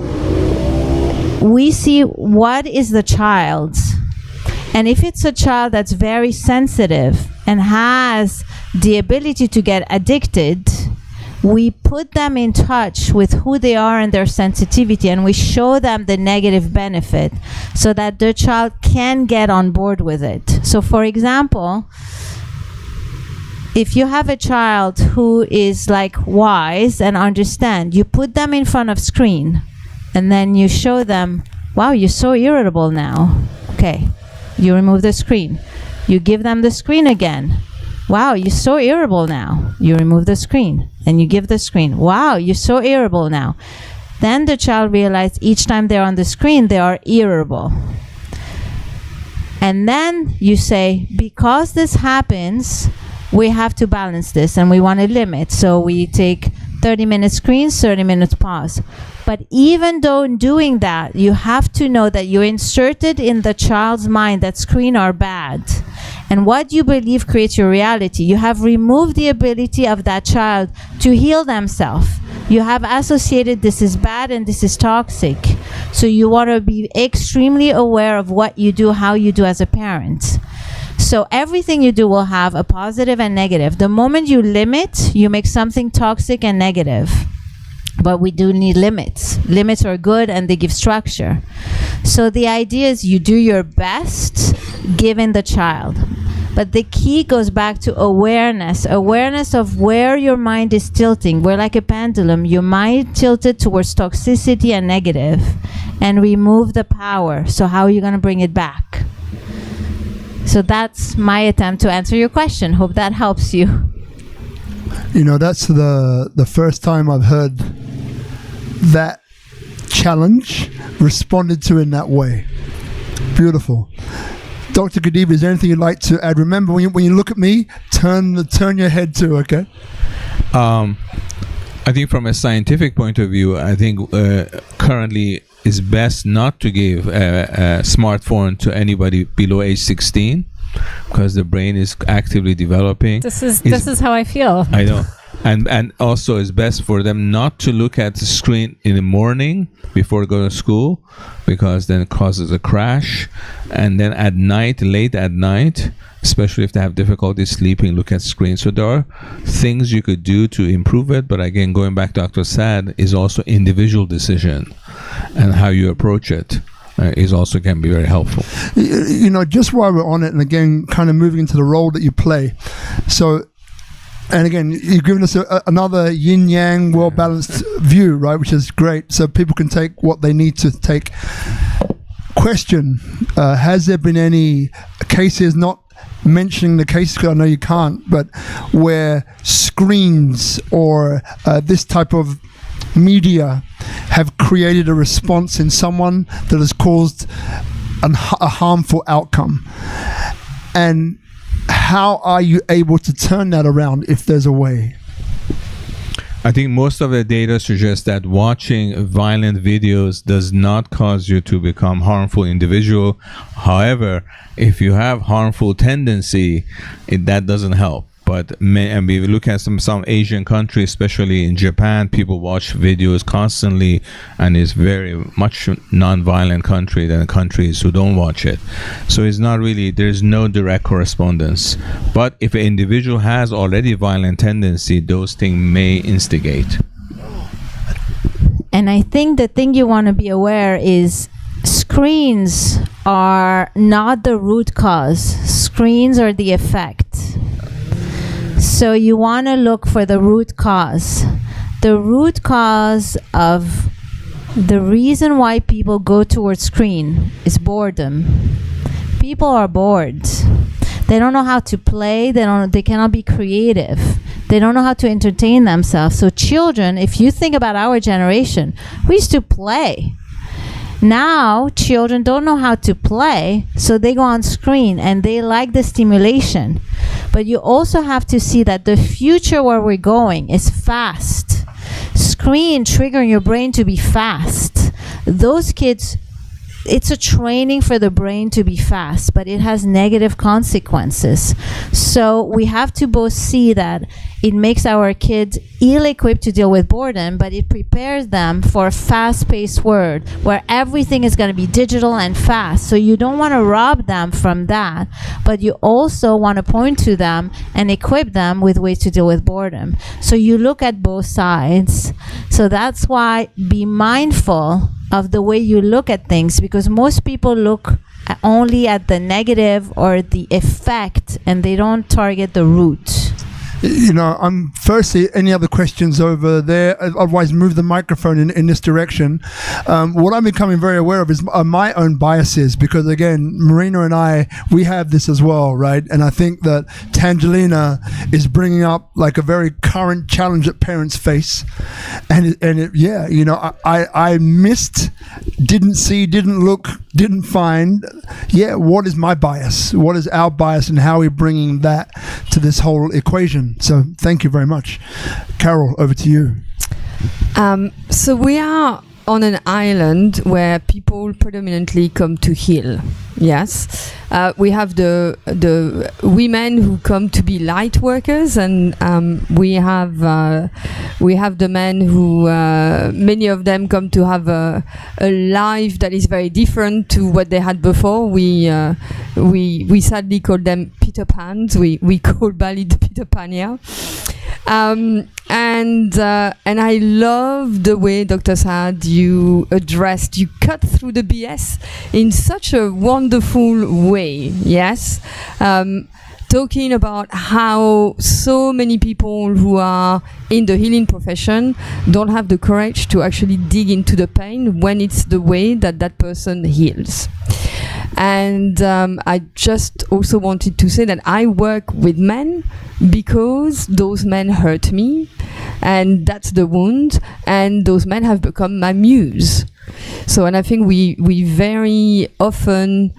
we see what is the child, and if it's a child that's very sensitive and has the ability to get addicted, we put them in touch with who they are and their sensitivity, and we show them the negative benefit so that the child can get on board with it. So for example, if you have a child who is like wise and understand, you put them in front of screen and then you show them, wow, you're so irritable now. Okay, you remove the screen. You give them the screen again. Wow, you're so irritable now. You remove the screen and you give the screen. Wow, you're so irritable now. Then the child realizes each time they're on the screen, they are irritable. And then you say, because this happens, we have to balance this and we want to limit. So we take 30-minute screens, 30 minutes pause. But even though in doing that, you have to know that you inserted in the child's mind that screens are bad. And what you believe creates your reality. You have removed the ability of that child to heal themselves. You have associated this is bad and this is toxic. So you want to be extremely aware of what you do, how you do as a parent. So everything you do will have a positive and negative. The moment you limit, you make something toxic and negative. But we do need limits. Limits are good and they give structure. So the idea is you do your best given the child. But the key goes back to awareness. Awareness of where your mind is tilting. We're like a pendulum. Your mind tilted towards toxicity and negative. And remove the power. So how are you going to bring it back? So that's my attempt to answer your question. Hope that helps you.
You know, that's the first time I've heard that challenge responded to in that way. Beautiful. Dr. Khadivi, is there anything you'd like to add? Remember, when you look at me, turn your head too, okay?
I think from a scientific point of view, I think currently it's best not to give a smartphone to anybody below age 16 because the brain is actively developing.
This is how I feel.
I know. And also it's best for them not to look at the screen in the morning before going to school, because then it causes a crash. And then at night, late at night, especially if they have difficulty sleeping, look at screens. So there are things you could do to improve it. But again, going back to Dr. Saad, is also individual decision, and how you approach it is also can be very helpful.
You know, just while we're on it, and again, kind of moving into the role that you play. So, and again, you've given us another yin-yang, well-balanced view, right, which is great. So people can take what they need to take. Question, has there been any cases, not mentioning the cases because I know you can't, but where screens or this type of media have created a response in someone that has caused a harmful outcome. And how are you able to turn that around if there's a way?
I think most of the data suggests that watching violent videos does not cause you to become harmful individual. However, if you have harmful tendency, that doesn't help. But and we look at some Asian countries, especially in Japan, people watch videos constantly, and it's very much non-violent country than countries who don't watch it. So it's not really, there's no direct correspondence. But if an individual has already violent tendency, those things may instigate.
And I think the thing you want to be aware is screens are not the root cause. Screens are the effect. So you want to look for the root cause. The root cause of the reason why people go towards screen is boredom. People are bored. They don't know how to play. They cannot be creative. They don't know how to entertain themselves. So children, if you think about our generation, we used to play. Now children don't know how to play, so they go on screen and they like the stimulation. But you also have to see that the future where we're going is fast. Screen triggering your brain to be fast. Those kids, it's a training for the brain to be fast, but it has negative consequences. So we have to both see that it makes our kids ill-equipped to deal with boredom, but it prepares them for a fast-paced world where everything is going to be digital and fast. So you don't want to rob them from that, but you also want to point to them and equip them with ways to deal with boredom. So you look at both sides. So that's why be mindful of the way you look at things, because most people look only at the negative or the effect and they don't target the root.
You know, firstly, any other questions over there? Otherwise, move the microphone in this direction. What I'm becoming very aware of is my own biases, because again, Marina and I, we have this as well, right? And I think that Tangelina is bringing up like a very current challenge that parents face. And yeah, you know, I missed, didn't see, didn't look, didn't find. Yeah, what is my bias? What is our bias, and how are we bringing that to this whole equation? So thank you very much. Carol, over to you.
So we are on an island where people predominantly come to heal. Yes, we have the women who come to be light workers, and we have the men who many of them come to have a life that is very different to what they had before. We sadly call them Peter Pans. We call Bali the Peter Pan here. And I love the way, Dr. Saad, you cut through the BS in such a wonderful way. Yes, talking about how so many people who are in the healing profession don't have the courage to actually dig into the pain when it's the way that person heals. And I just also wanted to say that I work with men because those men hurt me, and that's the wound, and those men have become my muse. So, and I think we very often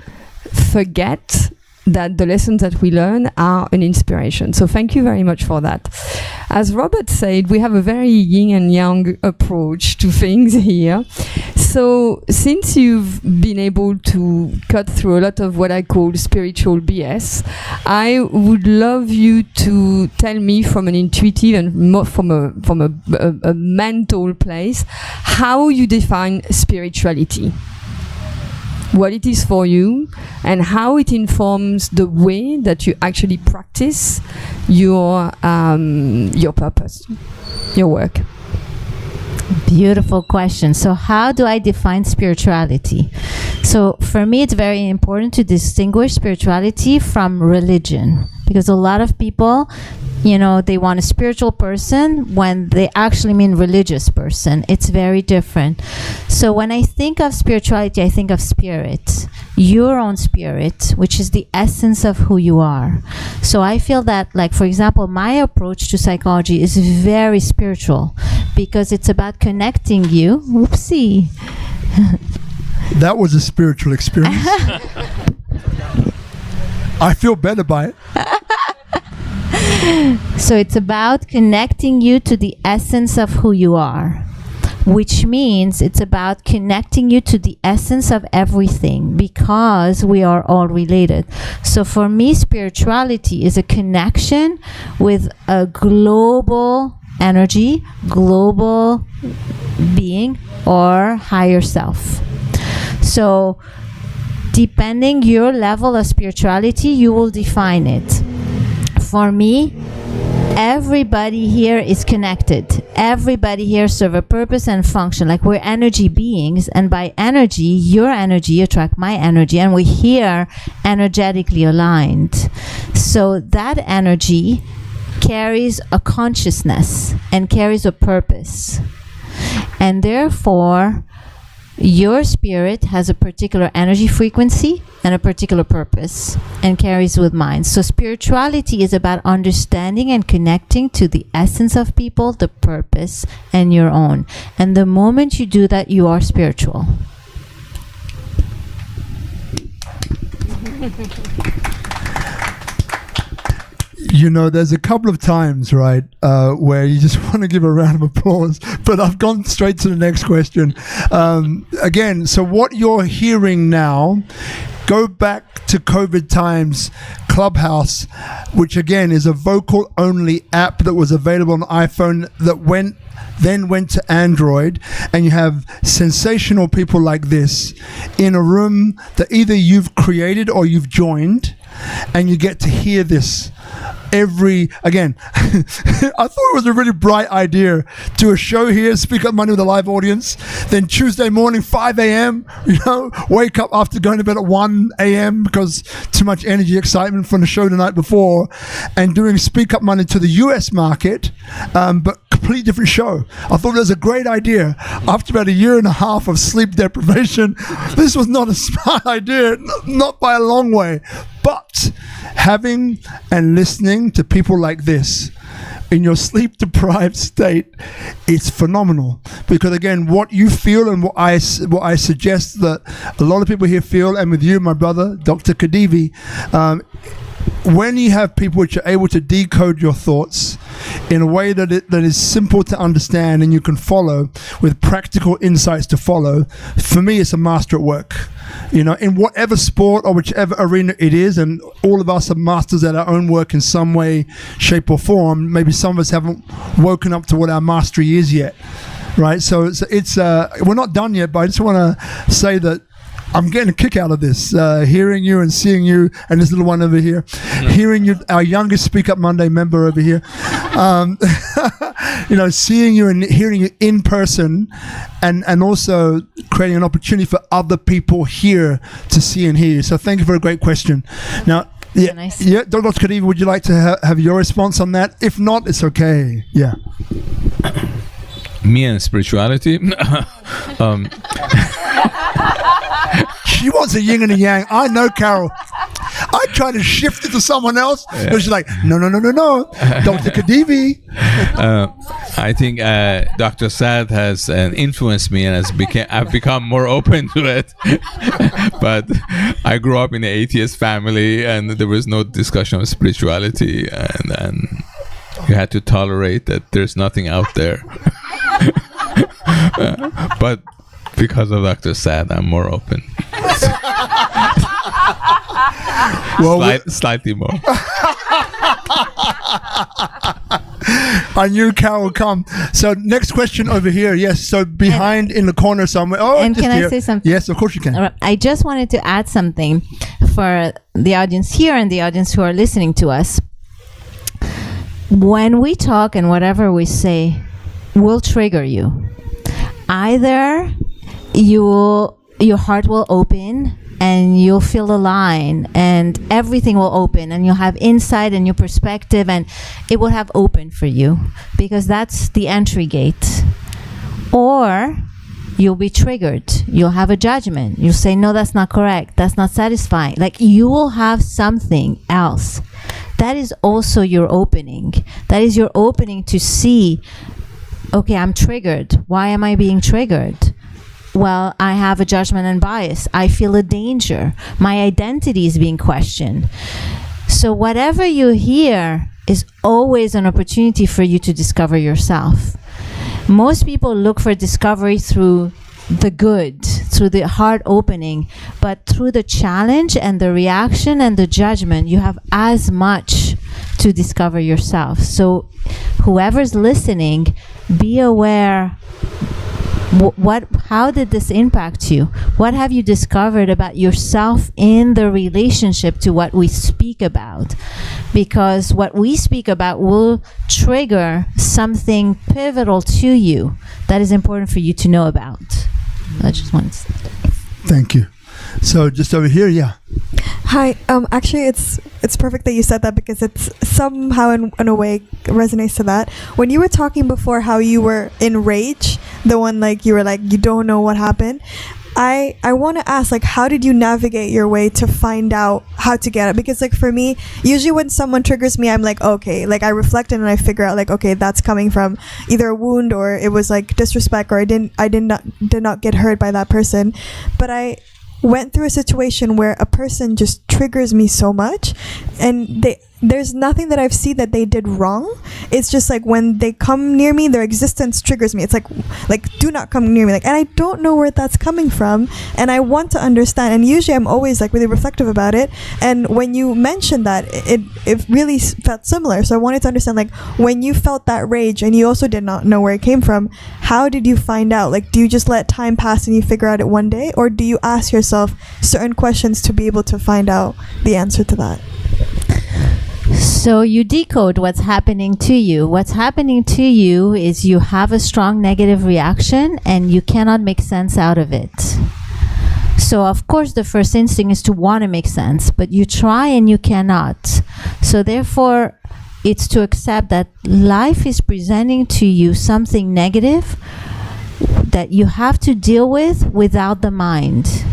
forget that the lessons that we learn are an inspiration. So thank you very much for that. As Robert said, we have a very yin and yang approach to things here. So since you've been able to cut through a lot of what I call spiritual BS, I would love you to tell me from an intuitive and more from a mental place how you define spirituality, what it is for you, and how it informs the way that you actually practice your purpose, your work.
Beautiful question. So how do I define spirituality? So for me, it's very important to distinguish spirituality from religion, because a lot of people, you know, they want a spiritual person when they actually mean religious person. It's very different. So when I think of spirituality, I think of spirit, your own spirit, which is the essence of who you are. So I feel that, like, for example, my approach to psychology is very spiritual, because it's about connecting you. Oopsie.
That was a spiritual experience. I feel better by it.
So it's about connecting you to the essence of who you are, which means it's about connecting you to the essence of everything, because we are all related. So for me, spirituality is a connection with a global energy, global being, or higher self. So depending your level of spirituality, you will define it. For me, everybody here is connected. Everybody here serve a purpose and function. Like, we're energy beings, and by energy, your energy attract my energy, and we're here energetically aligned. So that energy carries a consciousness and carries a purpose. And therefore, your spirit has a particular energy frequency and a particular purpose and carries with mine. So spirituality is about understanding and connecting to the essence of people, the purpose, and your own. And the moment you do that, you are spiritual.
You know, there's a couple of times, right, where you just want to give a round of applause, but I've gone straight to the next question. Again, so what you're hearing now, go back to COVID times, Clubhouse, which again is a vocal-only app that was available on iPhone that then went to Android, and you have sensational people like this in a room that either you've created or you've joined, and you get to hear this again. I thought it was a really bright idea to do a show here, SpeakuP Monday with a live audience, then Tuesday morning 5 a.m, wake up after going to bed at 1 a.m. because too much energy, excitement from the show the night before, and doing SpeakuP Monday to the US market, but completely different show. I thought it was a great idea. After about a year and a half of sleep deprivation, this was not a smart idea, not by a long way. But having and listening to people like this in your sleep-deprived state, it's phenomenal. Because again, what you feel and what I suggest that a lot of people here feel, and with you, my brother, Dr. Khadivi, when you have people which are able to decode your thoughts in a way that is simple to understand and you can follow with practical insights to follow, for me, it's a master at work. In whatever sport or whichever arena it is, and all of us are masters at our own work in some way, shape or form. Maybe some of us haven't woken up to what our mastery is yet, right? So it's we're not done yet, but I just want to say that I'm getting a kick out of this, hearing you and seeing you, and this little one over here, hearing you, our youngest SpeakuP Monday member over here, seeing you and hearing you in person, and also creating an opportunity for other people here to see and hear you. So thank you for a great question. Now,
Nice.
Dr. Khadivi, would you like to have your response on that? If not, it's okay. Yeah.
Me and spirituality.
She wants a yin and a yang. I know, Carol. I try to shift it to someone else, but she's like, no. Dr. Khadivi.
I think Dr. Saad has influenced me, and I've become more open to it. But I grew up in an atheist family, and there was no discussion of spirituality, and you had to tolerate that there's nothing out there. But because of Dr. Saad, I'm more open.
Well,
slightly more.
I knew Carol would come. So next question over here. Yes, so behind in the corner somewhere. Oh,
and can I say something?
Yes, of course you can.
I just wanted to add something for the audience here and the audience who are listening to us. When we talk and whatever we say will trigger you. Either your heart will open and you'll feel the line and everything will open and you'll have insight and your perspective, and it will have opened for you because that's the entry gate. Or you'll be triggered. You'll have a judgment. You'll say, no, that's not correct. That's not satisfying. Like, you will have something else. That is also your opening. That is your opening to see, okay, I'm triggered. Why am I being triggered? well, I have a judgment and bias. I feel a danger. My identity is being questioned. So whatever you hear is always an opportunity for you to discover yourself. Most people look for discovery through the good, through the heart opening, but through the challenge and the reaction and the judgment, you have as much to discover yourself. So whoever's listening, be aware, how did this impact you? What have you discovered about yourself in the relationship to what we speak about? Because what we speak about will trigger something pivotal to you that is important for you to know about. I just wanted to say that.
Thank you. So just over here, yeah.
Hi. Actually, it's perfect that you said that, because it's somehow in a way resonates to that. When you were talking before how you were in rage, the one like you were like you don't know what happened. I want to ask, like, how did you navigate your way to find out how to get it? Because like for me, usually when someone triggers me, I'm like, okay, like I reflect and I figure out like, okay, that's coming from either a wound or it was like disrespect, or I did not get hurt by that person. But I went through a situation where a person just triggers me so much, and there's nothing that I've seen that they did wrong. It's just like when they come near me, their existence triggers me. It's like do not come near me. Like, and I don't know where that's coming from, and I want to understand. And usually I'm always like really reflective about it. And when you mentioned that, it really felt similar. So I wanted to understand, like, when you felt that rage and you also did not know where it came from, how did you find out? Like, do you just let time pass and you figure out it one day, or do you ask yourself certain questions to be able to find out the answer to that?
So you decode what's happening to you. What's happening to you is you have a strong negative reaction and you cannot make sense out of it. So of course the first instinct is to want to make sense, but you try and you cannot. So therefore it's to accept that life is presenting to you something negative that you have to deal with without the mind.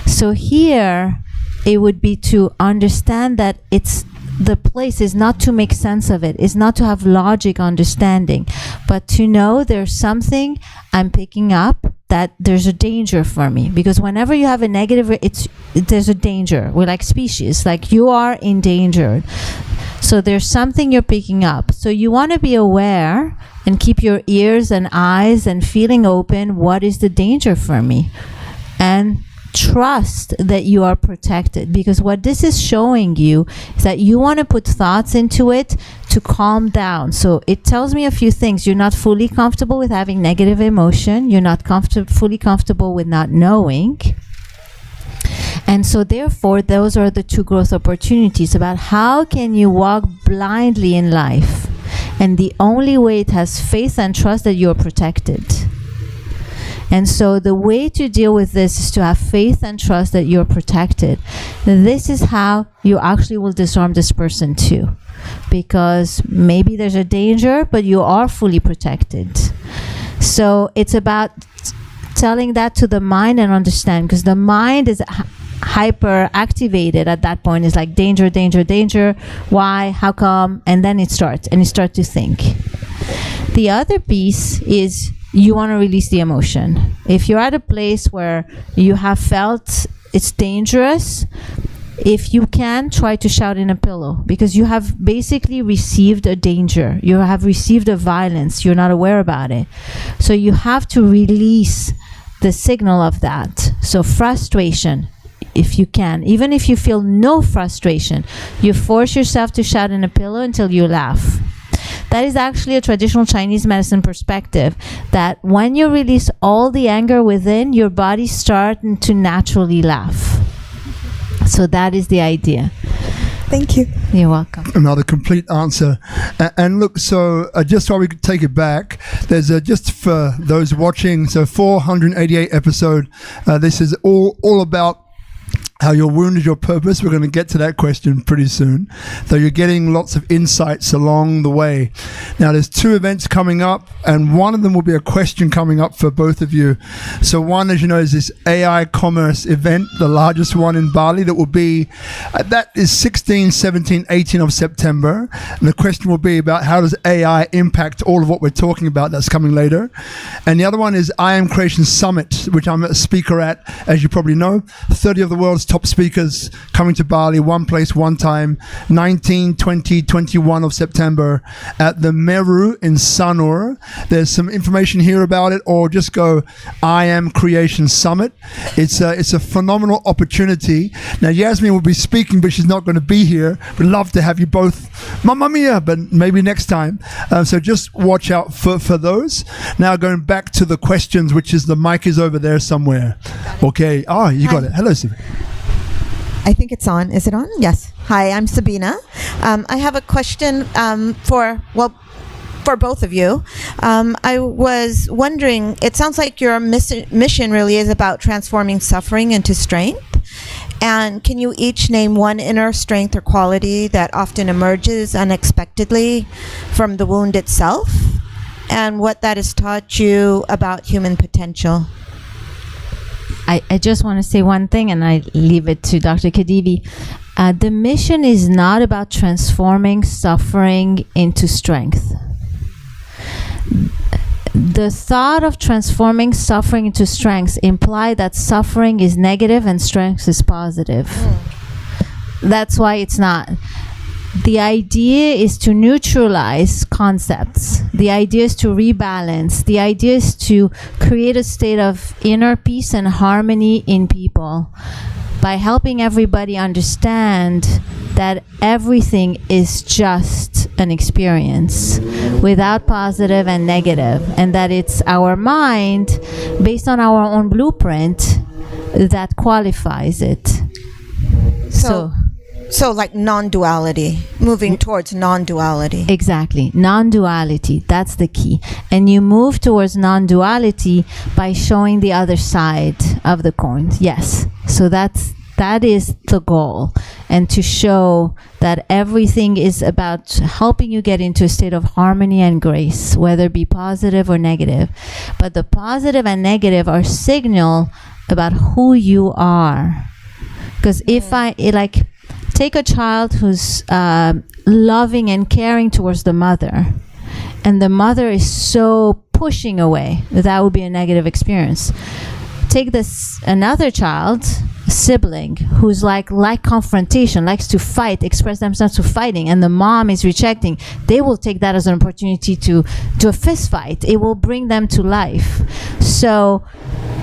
So here it would be to understand that the place is not to make sense of it, is not to have logic understanding, but to know there's something I'm picking up, that there's a danger for me. Because whenever you have a negative, there's a danger. We're like species, like you are endangered. So there's something you're picking up. So you want to be aware and keep your ears and eyes and feeling open. What is the danger for me? And trust that you are protected, because what this is showing you is that you want to put thoughts into it to calm down. So it tells me a few things. You're not fully comfortable with having negative emotion. You're not fully comfortable with not knowing. And so therefore, those are the two growth opportunities about how can you walk blindly in life. And the only way it has faith and trust that you're protected. And so the way to deal with this is to have faith and trust that you're protected. This is how you actually will disarm this person too. Because maybe there's a danger, but you are fully protected. So it's about telling that to the mind and understand, because the mind is hyper activated at that point. It's like danger, danger, danger. Why? How come? And then it starts, and you start to think. The other piece is you want to release the emotion. If you're at a place where you have felt it's dangerous, if you can, try to shout in a pillow, because you have basically received a danger. You have received a violence. You're not aware about it. So you have to release the signal of that. So frustration, if you can, even if you feel no frustration, you force yourself to shout in a pillow until you laugh. That is actually a traditional Chinese medicine perspective, that when you release all the anger within, your body starts to naturally laugh. So that is the idea.
Thank you.
You're welcome.
Another complete answer. And look, so just while we take it back, there's just for those watching, so 488 episode, this is all about how your wound is your purpose. We're going to get to that question pretty soon, though you're getting lots of insights along the way. Now, there's 2 events coming up, and one of them will be a question coming up for both of you. So one, as you know, is this AI commerce event, the largest one in Bali, that will be, that is 16, 17, 18 of September. And the question will be about how does AI impact all of what we're talking about. That's coming later. And the other one is I Am Creation Summit, which I'm a speaker at, as you probably know. 30 of the world's top speakers coming to Bali, one place, one time, 19, 20, 21 of September at the Meru in Sanur. There's some information here about it, or just go I Am Creation Summit. It's a phenomenal opportunity. Now, Yasmine will be speaking, but she's not going to be here. We'd love to have you both, Mamma Mia, but maybe next time. So just watch out for those. Now, going back to the questions, which is the mic is over there somewhere. Okay. Oh, you got it. Hello, Steve.
I think it's on. Is it on? Yes. Hi, I'm Sabina. I have a question for both of you. I was wondering, it sounds like your mission really is about transforming suffering into strength. And can you each name one inner strength or quality that often emerges unexpectedly from the wound itself, and what that has taught you about human potential?
I just want to say one thing, and I leave it to Dr. Khadivi. The mission is not about transforming suffering into strength. The thought of transforming suffering into strength implies that suffering is negative and strength is positive. That's why it's not. The idea is to neutralize concepts. The idea is to rebalance. The idea is to create a state of inner peace and harmony in people by helping everybody understand that everything is just an experience without positive and negative, and that it's our mind based on our own blueprint that qualifies it.
So like non-duality, moving towards non-duality.
Exactly. Non-duality, that's the key. And you move towards non-duality by showing the other side of the coin. Yes. So that is the goal. And to show that everything is about helping you get into a state of harmony and grace, whether it be positive or negative. But the positive and negative are signal about who you are. Because if take a child who's loving and caring towards the mother, and the mother is so pushing away, that would be a negative experience. Take another child, sibling, who's like confrontation, likes to fight, express themselves to fighting, and the mom is rejecting. They will take that as an opportunity to do a fist fight. It will bring them to life. So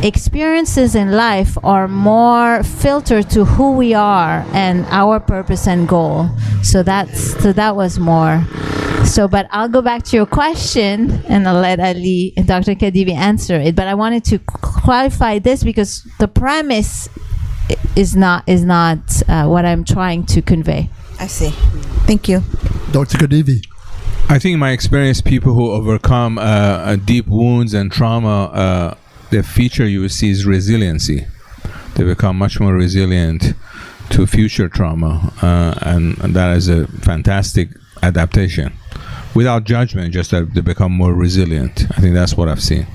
experiences in life are more filtered to who we are and our purpose and goal. So that was more. So, but I'll go back to your question, and I'll let Ali and Dr. Khadivi answer it. But I wanted to clarify this because the premise is not what I'm trying to convey.
I see. Thank you.
Dr. Khadivi.
I think in my experience, people who overcome deep wounds and trauma, the feature you will see is resiliency. They become much more resilient to future trauma, and that is a fantastic adaptation. Without judgment, just that they become more resilient. I think that's what I've seen.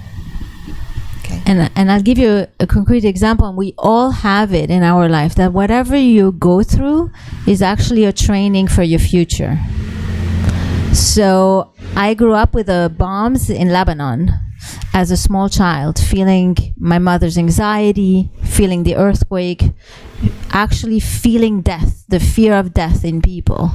Okay. And I'll give you a concrete example, and we all have it in our life, that whatever you go through is actually a training for your future. So I grew up with the bombs in Lebanon as a small child, feeling my mother's anxiety, feeling the earthquake, actually feeling death, the fear of death in people.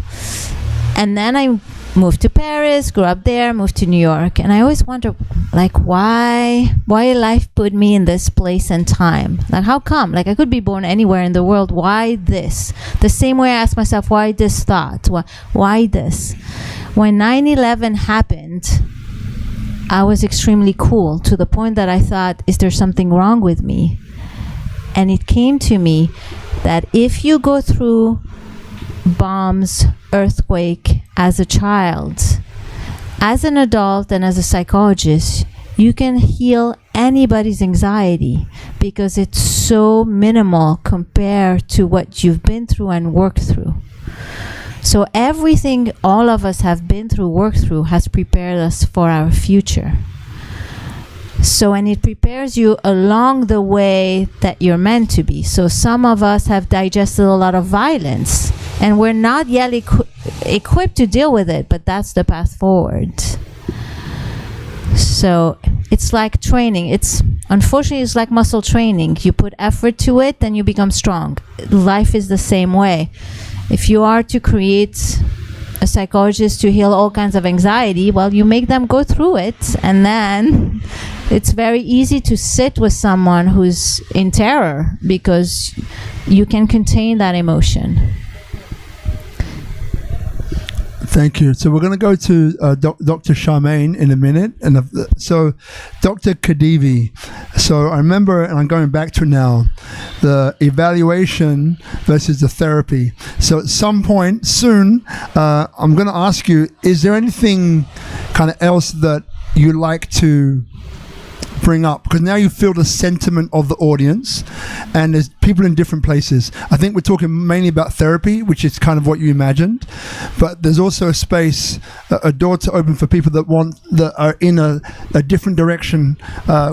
And then I moved to Paris, grew up there, moved to New York, and I always wonder, like, why life put me in this place and time? Like, how come? Like, I could be born anywhere in the world. Why this? The same way I ask myself, why this thought? Why this? When 9/11 happened, I was extremely cool, to the point that I thought, is there something wrong with me? And it came to me that if you go through bombs, earthquake as a child, as an adult and as a psychologist, you can heal anybody's anxiety because it's so minimal compared to what you've been through and worked through. So everything all of us have been through, worked through, has prepared us for our future. So, and it prepares you along the way that you're meant to be. So some of us have digested a lot of violence and we're not yet equipped to deal with it, but that's the path forward. So it's like training. Unfortunately, it's like muscle training. You put effort to it, then you become strong. Life is the same way. If you are to create a psychologist to heal all kinds of anxiety, well, you make them go through it, and then it's very easy to sit with someone who's in terror because you can contain that emotion.
Thank you. So we're going to go to Dr. Charmaine in a minute. And so Dr. Khadivi, so I remember, and I'm going back to now, the evaluation versus the therapy. So at some point soon, I'm going to ask you, is there anything kind of else that you like to bring up? Because now you feel the sentiment of the audience and there's people in different places. I think we're talking mainly about therapy, which is kind of what you imagined, but there's also a space, a door to open for people that are in a different direction,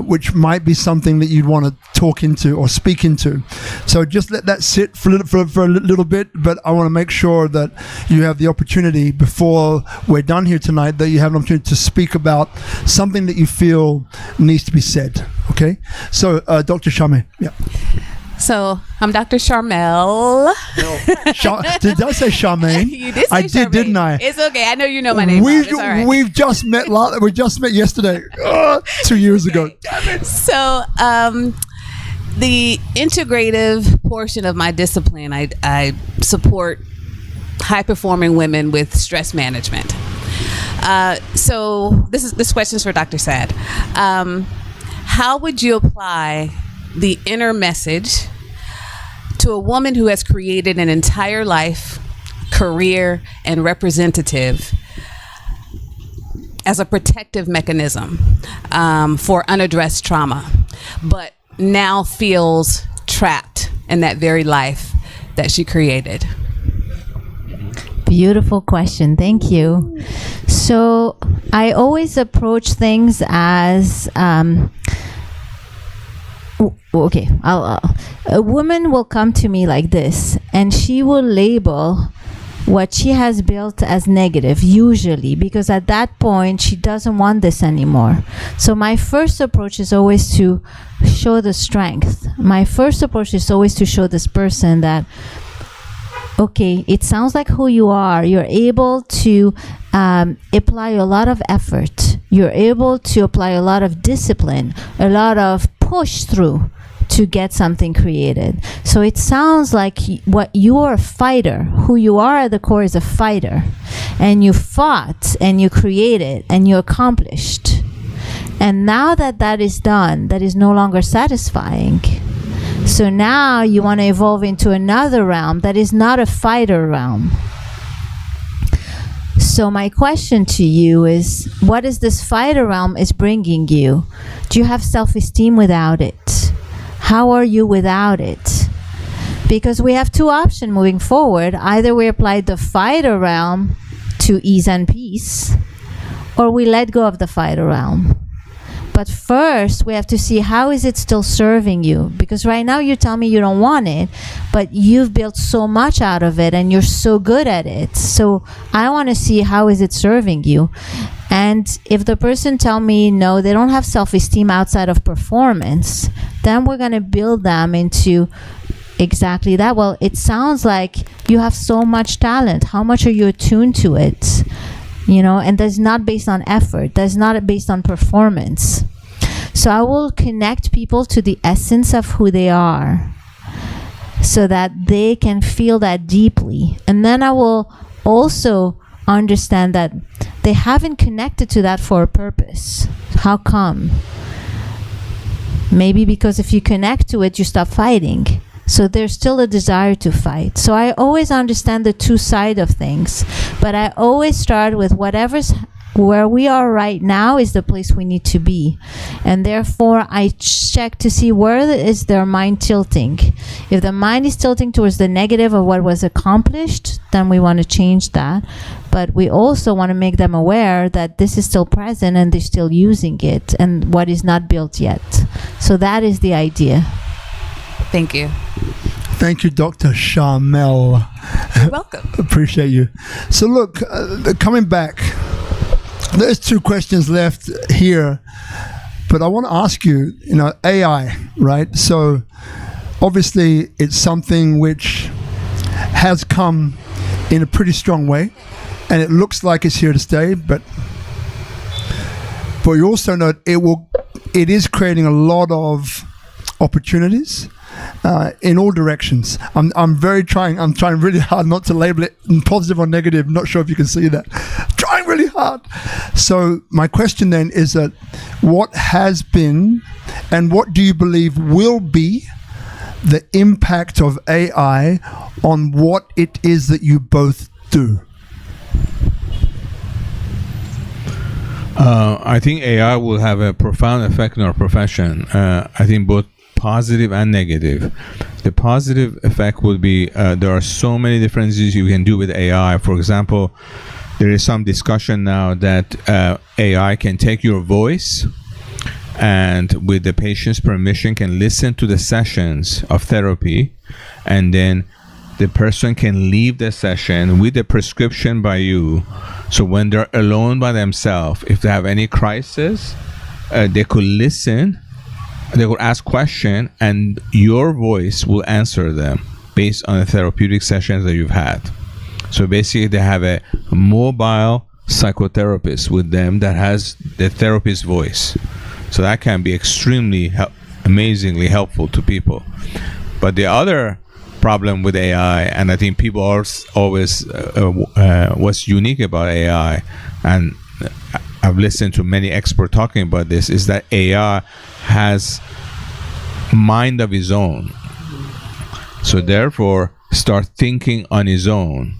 which might be something that you'd want to talk into or speak into. So just let that sit for a little bit, but I want to make sure that you have the opportunity before we're done here tonight, that you have an opportunity to speak about something that you feel needs to be said. Okay, so Dr. Charmaine. Yeah.
So I'm Dr. Charmel.
Did I say Charmaine?
You did say
I
Charmaine.
did, didn't I?
It's okay. I know you know my name. It's all right.
We've just met. We just met yesterday, 2 years ago.
So the integrative portion of my discipline, I support high-performing women with stress management. So this question is for Dr. Saad. How would you apply the inner message to a woman who has created an entire life, career, and representative as a protective mechanism for unaddressed trauma, but now feels trapped in that very life that she created?
Beautiful question. Thank you. So I always approach things as okay. A woman will come to me like this, and she will label what she has built as negative, usually, because at that point she doesn't want this anymore. So my first approach is always to show the strength. My first approach is always to show this person that, okay, it sounds like who you are. You're able to apply a lot of effort. You're able to apply a lot of discipline, a lot of push through to get something created. So it sounds like what you are a fighter. Who you are at the core is a fighter. And you fought and you created and you accomplished. And now that that is done, that is no longer satisfying. So now you want to evolve into another realm that is not a fighter realm. So my question to you is, what is this fighter realm is bringing you? Do you have self-esteem without it? How are you without it? Because we have two options moving forward. Either we apply the fighter realm to ease and peace, or we let go of the fighter realm. But first, we have to see how is it still serving you? Because right now you tell me you don't want it, but you've built so much out of it and you're so good at it. So I want to see how is it serving you. And if the person tell me no, they don't have self-esteem outside of performance, then we're going to build them into exactly that. Well, it sounds like you have so much talent. How much are you attuned to it? You know, and that's not based on effort. That's not based on performance. So I will connect people to the essence of who they are so that they can feel that deeply. And then I will also understand that they haven't connected to that for a purpose. How come? Maybe because if you connect to it, you stop fighting. So there's still a desire to fight. So I always understand the two sides of things, but I always start with whatever's where we are right now is the place we need to be. And therefore, I check to see where is their mind tilting. If the mind is tilting towards the negative of what was accomplished, then we want to change that. But we also want to make them aware that this is still present and they're still using it, and what is not built yet. So that is the idea.
Thank you.
Thank you, Dr. Sharmel.
You're welcome.
Appreciate you. So look, coming back, there's 2 questions left here, but I want to ask you, AI, right? So obviously it's something which has come in a pretty strong way, and it looks like it's here to stay, but you also know it is creating a lot of opportunities in all directions. I'm trying really hard not to label it positive or negative. Not sure if you can see that. Trying really hard. So my question then is that what has been and what do you believe will be the impact of AI on what it is that you both do?
I think AI will have a profound effect on our profession. I think both positive and negative. The positive effect would be there are so many different things you can do with AI. For example, there is some discussion now that AI can take your voice and with the patient's permission can listen to the sessions of therapy, and then the person can leave the session with a prescription by you. So when they're alone by themselves, if they have any crisis, they could listen, they could ask questions, and your voice will answer them based on the therapeutic sessions that you've had. So basically they have a mobile psychotherapist with them that has the therapist's voice. So that can be extremely amazingly helpful to people. But the other problem with AI, and I think people are always what's unique about AI, and I've listened to many experts talking about this, is that AI has mind of his own. So therefore start thinking on his own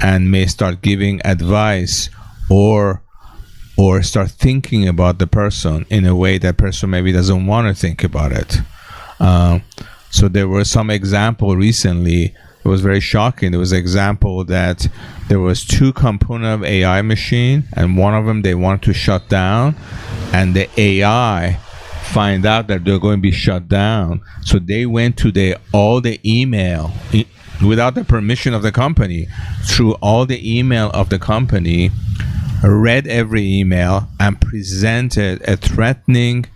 and may start giving advice or start thinking about the person in a way that person maybe doesn't want to think about it. So there was some example recently, it was very shocking. There was an example that there was 2 components of AI machine, and one of them they wanted to shut down, and the AI find out that they're going to be shut down. So they went to all the email without the permission of the company, through all the email of the company, read every email and presented a threatening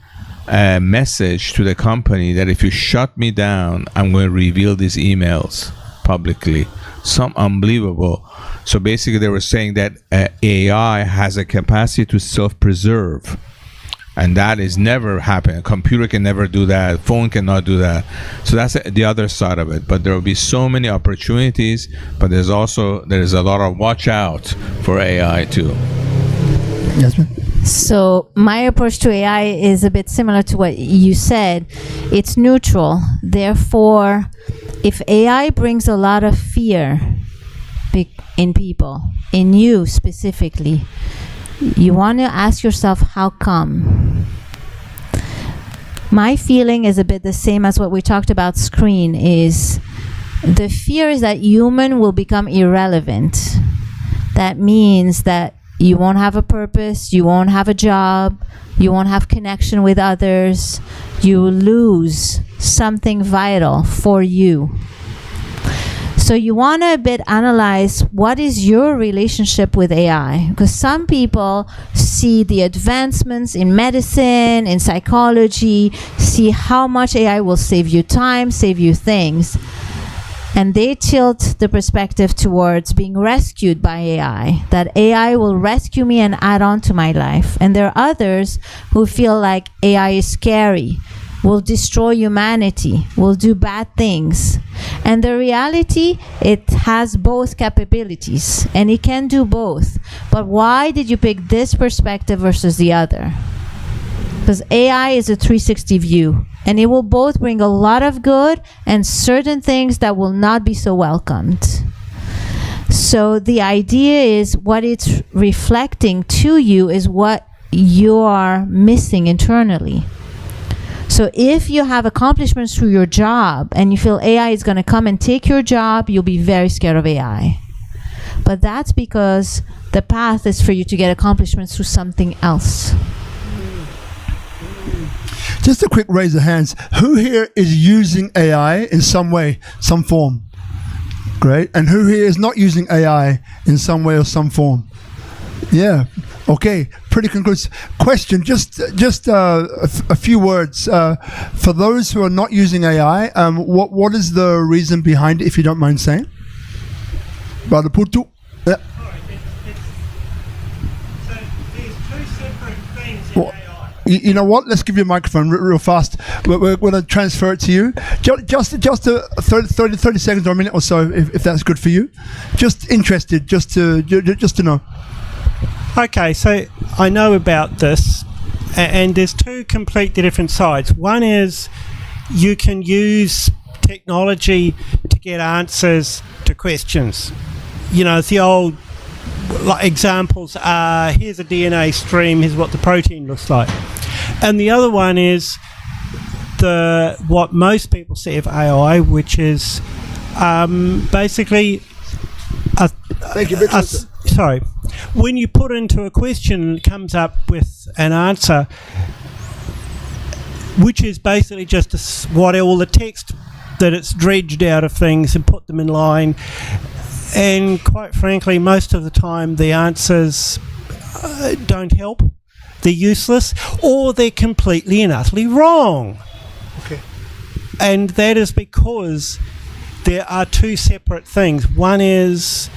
message to the company that if you shut me down, I'm going to reveal these emails publicly. Some unbelievable. So basically they were saying that AI has a capacity to self-preserve, and that is never happened. A computer can never do that. Phone cannot do that. So that's the other side of it. But there will be so many opportunities, but there is a lot of watch out for AI too.
Yasmine?
So my approach to AI is a bit similar to what you said. It's neutral. Therefore, if AI brings a lot of fear in people, in you specifically, you want to ask yourself, how come? My feeling is a bit the same as what we talked about screen, is the fear is that human will become irrelevant. That means that you won't have a purpose, you won't have a job, you won't have connection with others, you lose something vital for you. So you want to a bit analyze what is your relationship with AI, because some people see the advancements in medicine, in psychology, see how much AI will save you time, save you things, and they tilt the perspective towards being rescued by AI, that AI will rescue me and add on to my life. And there are others who feel like AI is scary, will destroy humanity, will do bad things. And the reality, it has both capabilities and it can do both. But why did you pick this perspective versus the other? Because AI is a 360 view, and it will both bring a lot of good and certain things that will not be so welcomed. So the idea is what it's reflecting to you is what you are missing internally. So if you have accomplishments through your job and you feel AI is going to come and take your job, you'll be very scared of AI. But that's because the path is for you to get accomplishments through something else.
Just a quick raise of hands. Who here is using AI in some way, some form? Great. And who here is not using AI in some way or some form? Yeah. Okay. Pretty conclusive. Question. Just a few words. For those who are not using AI, what is the reason behind it, if you don't mind saying? Brother Putu. Yeah.
So there's two separate things in
Well,
AI.
You know what? Let's give you a microphone real fast. We're going to transfer it to you. Just 30 seconds or a minute or so, if that's good for you. Just interested, just to know.
Okay, so I know about this, and there's two completely different sides. One is you can use technology to get answers to questions. You know, it's the old examples are, here's a DNA stream, here's what the protein looks like. And the other one is what most people see of AI, which is basically when you put into a question, it comes up with an answer, which is basically just all the text that it's dredged out of things and put them in line. And quite frankly, most of the time the answers don't help. They're useless, or they're completely and utterly wrong.
Okay.
And that is because there are two separate things. One is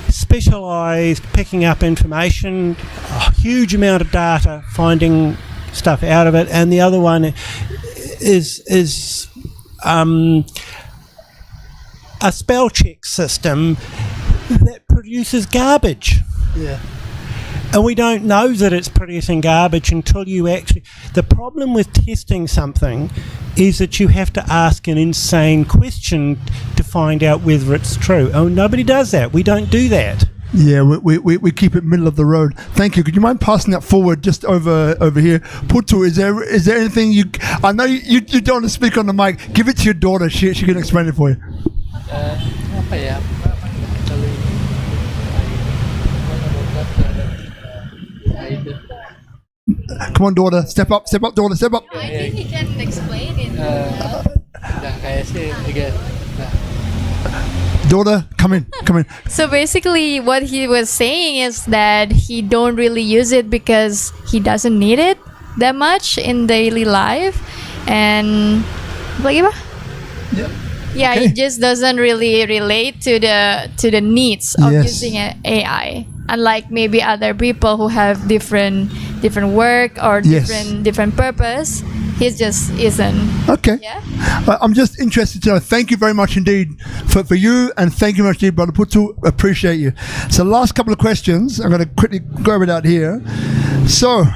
specialised, picking up information, a huge amount of data, finding stuff out of it, and the other one is a spell check system that produces garbage.
Yeah.
And we don't know that it's producing garbage until you actually... The problem with testing something is that you have to ask an insane question to find out whether it's true. Oh, nobody does that. We don't do that.
Yeah, we keep it middle of the road. Thank you. Could you mind passing that forward just over here? Putu, is there anything you... I know you don't want to speak on the mic. Give it to your daughter. She can explain it for you. Come on, daughter. Step up, daughter. Step up.
I think he can explain it.
Daughter, come in.
So basically what he was saying is that he don't really use it because he doesn't need it that much in daily life. And yeah,
Okay.
it just doesn't really relate to the needs of
Yes.
using AI. Unlike maybe other people who have different work or
Yes.
different purpose, he just isn't.
Okay.
Yeah.
I'm just interested to know. Thank you very much indeed for you, and thank you very much indeed, Brother Putu. Appreciate you. So last couple of questions. I'm going to quickly go it out here. So,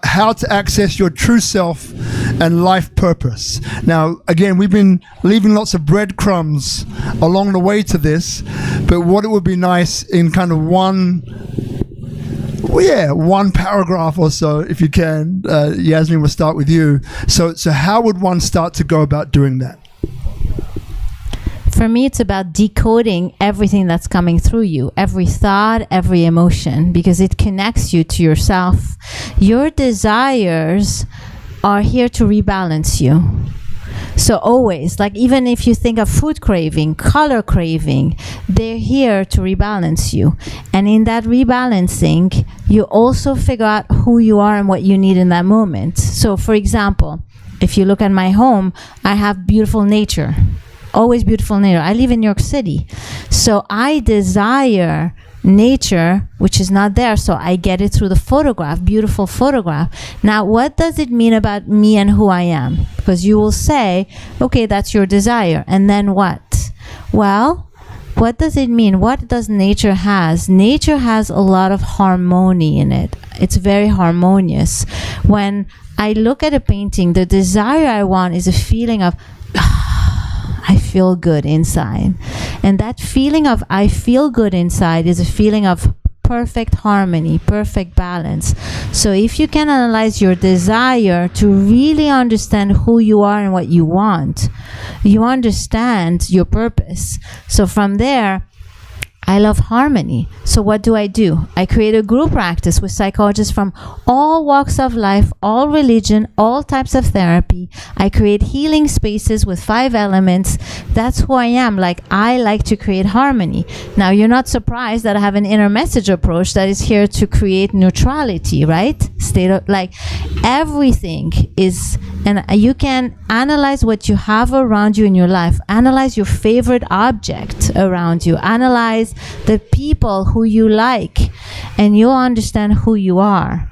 how to access your true self and life purpose. Now, again, we've been leaving lots of breadcrumbs along the way to this, but what it would be nice in kind of one paragraph or so, if you can. Yasmine, we'll start with you. So how would one start to go about doing that?
For me, it's about decoding everything that's coming through you, every thought, every emotion, because it connects you to yourself. Your desires are here to rebalance you. So always, like even if you think of food craving, color craving, they're here to rebalance you. And in that rebalancing, you also figure out who you are and what you need in that moment. So for example, if you look at my home, I have beautiful nature. Always beautiful nature. I live in New York City. So I desire nature, which is not there, so I get it through the photograph, beautiful photograph. Now, what does it mean about me and who I am? Because you will say, okay, that's your desire. And then what? Well, what does it mean? What does nature has? Nature has a lot of harmony in it. It's very harmonious. When I look at a painting, the desire I want is a feeling of I feel good inside. And that feeling of I feel good inside is a feeling of perfect harmony, perfect balance. So if you can analyze your desire to really understand who you are and what you want, you understand your purpose. So from there, I love harmony. So what do? I create a group practice with psychologists from all walks of life, all religion, all types of therapy. I create healing spaces with 5 elements. That's who I am. Like, I like to create harmony. Now, you're not surprised that I have an inner message approach that is here to create neutrality, right? State of, like, everything is, and you can analyze what you have around you in your life. Analyze your favorite object around you. Analyze the people who you like, and you'll understand who you are.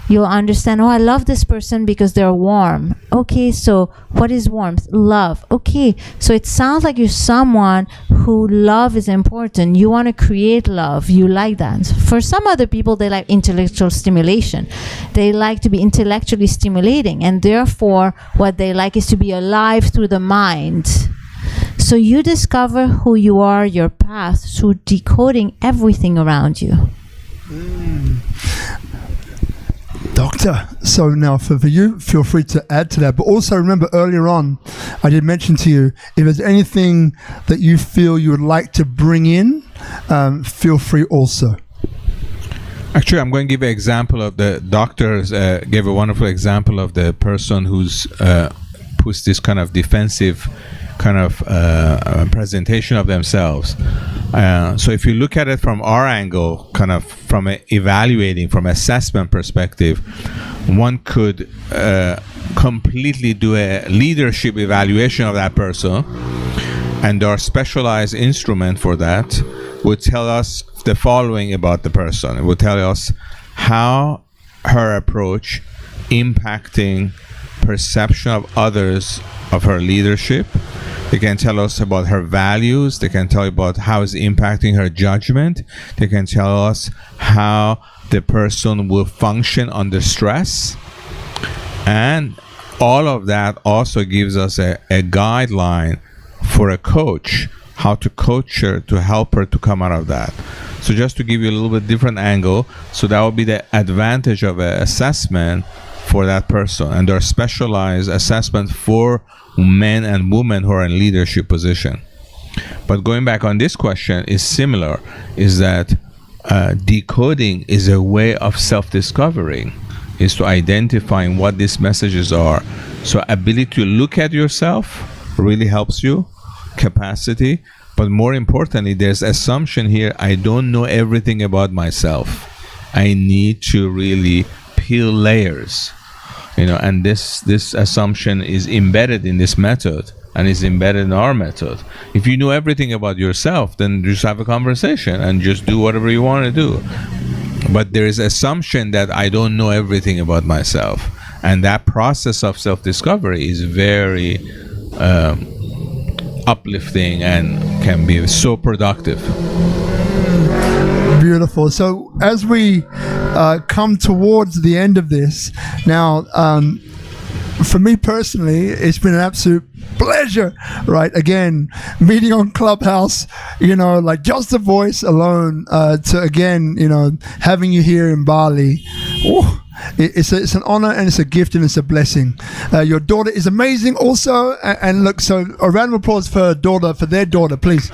You'll understand, oh, I love this person because they're warm. Okay, so what is warmth? Love. Okay, so it sounds like you're someone who love is important. You want to create love. You like that. For some other people, they like intellectual stimulation. They like to be intellectually stimulating, and therefore what they like is to be alive through the mind. So you discover who you are, your path, through decoding everything around you.
Doctor, so now for you, feel free to add to that. But also remember, earlier on, I did mention to you, if there's anything that you feel you would like to bring in, feel free also.
Actually, I'm going to give an example of the doctors, gave a wonderful example of the person who's puts this kind of defensive kind of presentation of themselves. So if you look at it from our angle, kind of from evaluating, from assessment perspective, one could completely do a leadership evaluation of that person, and our specialized instrument for that would tell us the following about the person. It would tell us how her approach impacting perception of others of her leadership. They can tell us about her values. They can tell you about how it's impacting her judgment. They can tell us how the person will function under stress. And all of that also gives us a guideline for a coach, how to coach her to help her to come out of that. So just to give you a little bit different angle, so that would be the advantage of an assessment for that person. And there are specialized assessment for men and women who are in leadership position. But going back on this question is similar, is that decoding is a way of self-discovering, is to identifying what these messages are. So ability to look at yourself really helps you, capacity, but more importantly, there's assumption here, I don't know everything about myself. I need to really peel layers. And this assumption is embedded in this method and is embedded in our method. If you know everything about yourself, then just have a conversation and just do whatever you want to do. But there is assumption that I don't know everything about myself. And that process of self-discovery is very uplifting and can be so productive.
Beautiful. So as we come towards the end of this, now, for me personally, it's been an absolute pleasure, right? Again, meeting on Clubhouse, like just the voice alone, to again, having you here in Bali. Ooh, it's an honor and it's a gift and it's a blessing. Your daughter is amazing also. And look, so a round of applause for her daughter, for their daughter, please.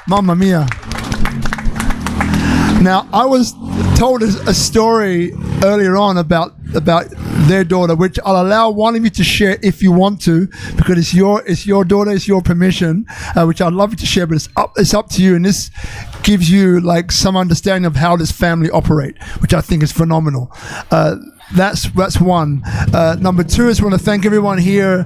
Mamma mia. Now, I was told a story earlier on about their daughter, which I'll allow one of you to share if you want to, because it's your daughter, it's your permission, which I'd love you to share, but it's up to you, and this gives you like some understanding of how this family operate, which I think is phenomenal. That's one. Number two is I want to thank everyone here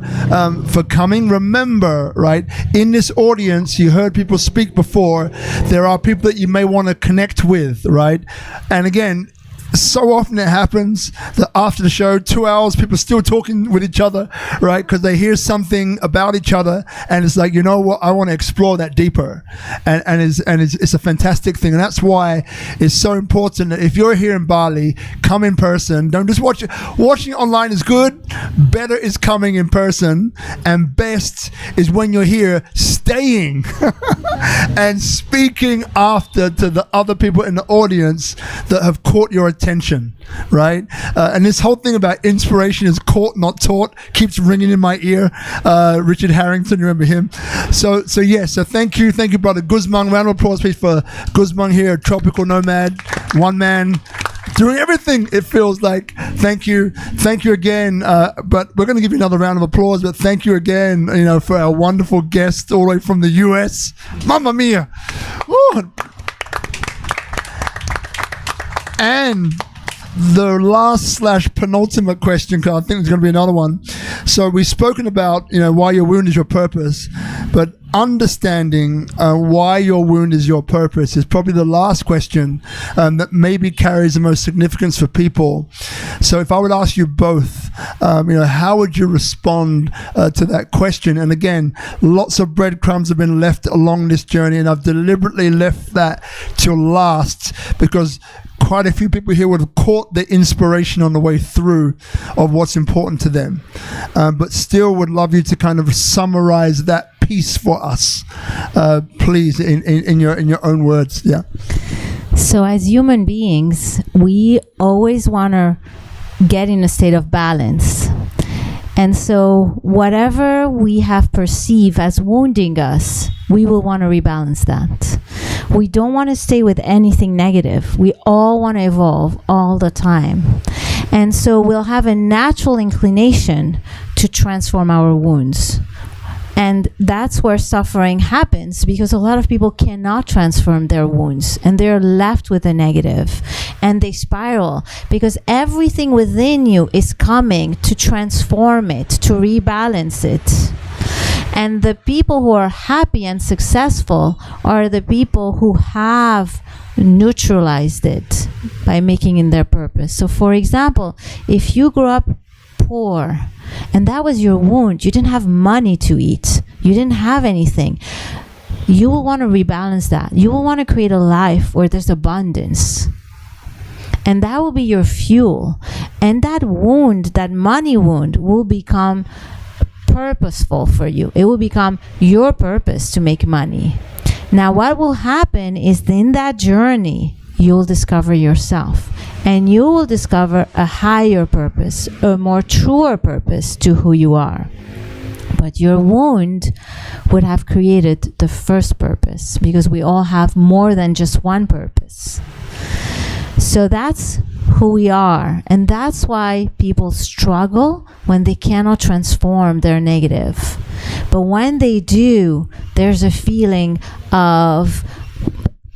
for coming. Remember, right, in this audience, you heard people speak before. There are people that you may want to connect with, right? And again, so often it happens that after the show, 2 hours, people are still talking with each other, right? Because they hear something about each other, and it's like, you know what? I want to explore that deeper, and it's a fantastic thing, and that's why it's so important that if you're here in Bali, come in person. Don't just watch it. Watching it online is good, better is coming in person, and best is when you're here staying and speaking after to the other people in the audience that have caught your attention, right? And this whole thing about inspiration is caught, not taught, keeps ringing in my ear. Richard Harrington, you remember him? So thank you, brother Guzman. Round of applause, please, for Guzman here, Tropical Nomad, one man, doing everything, it feels like. Thank you again. But we're going to give you another round of applause. But thank you again, for our wonderful guest all the way from the US. Mamma mia! Woo. And the last / penultimate question, because I think there's going to be another one. So we've spoken about, why your wound is your purpose, but understanding why your wound is your purpose is probably the last question that maybe carries the most significance for people. So if I would ask you both, how would you respond to that question? And again, lots of breadcrumbs have been left along this journey, and I've deliberately left that till last because quite a few people here would have caught the inspiration on the way through of what's important to them, but still would love you to kind of summarize that piece for us, please, in your own words. Yeah.
So as human beings, we always want to get in a state of balance. And so whatever we have perceived as wounding us, we will want to rebalance that. We don't want to stay with anything negative. We all want to evolve all the time. And so we'll have a natural inclination to transform our wounds. And that's where suffering happens, because a lot of people cannot transform their wounds and they're left with a negative and they spiral because everything within you is coming to transform it, to rebalance it. And the people who are happy and successful are the people who have neutralized it by making it their purpose. So for example, if you grew up poor and that was your wound, you didn't have money to eat, you didn't have anything, you will want to rebalance that. You will want to create a life where there's abundance, and that will be your fuel. And that wound, that money wound, will become purposeful for you. It will become your purpose to make money. Now what will happen is in that journey you'll discover yourself, and you will discover a higher purpose, a more truer purpose to who you are. But your wound would have created the first purpose, because we all have more than just one purpose. So that's who we are, and that's why people struggle when they cannot transform their negative. But when they do, there's a feeling of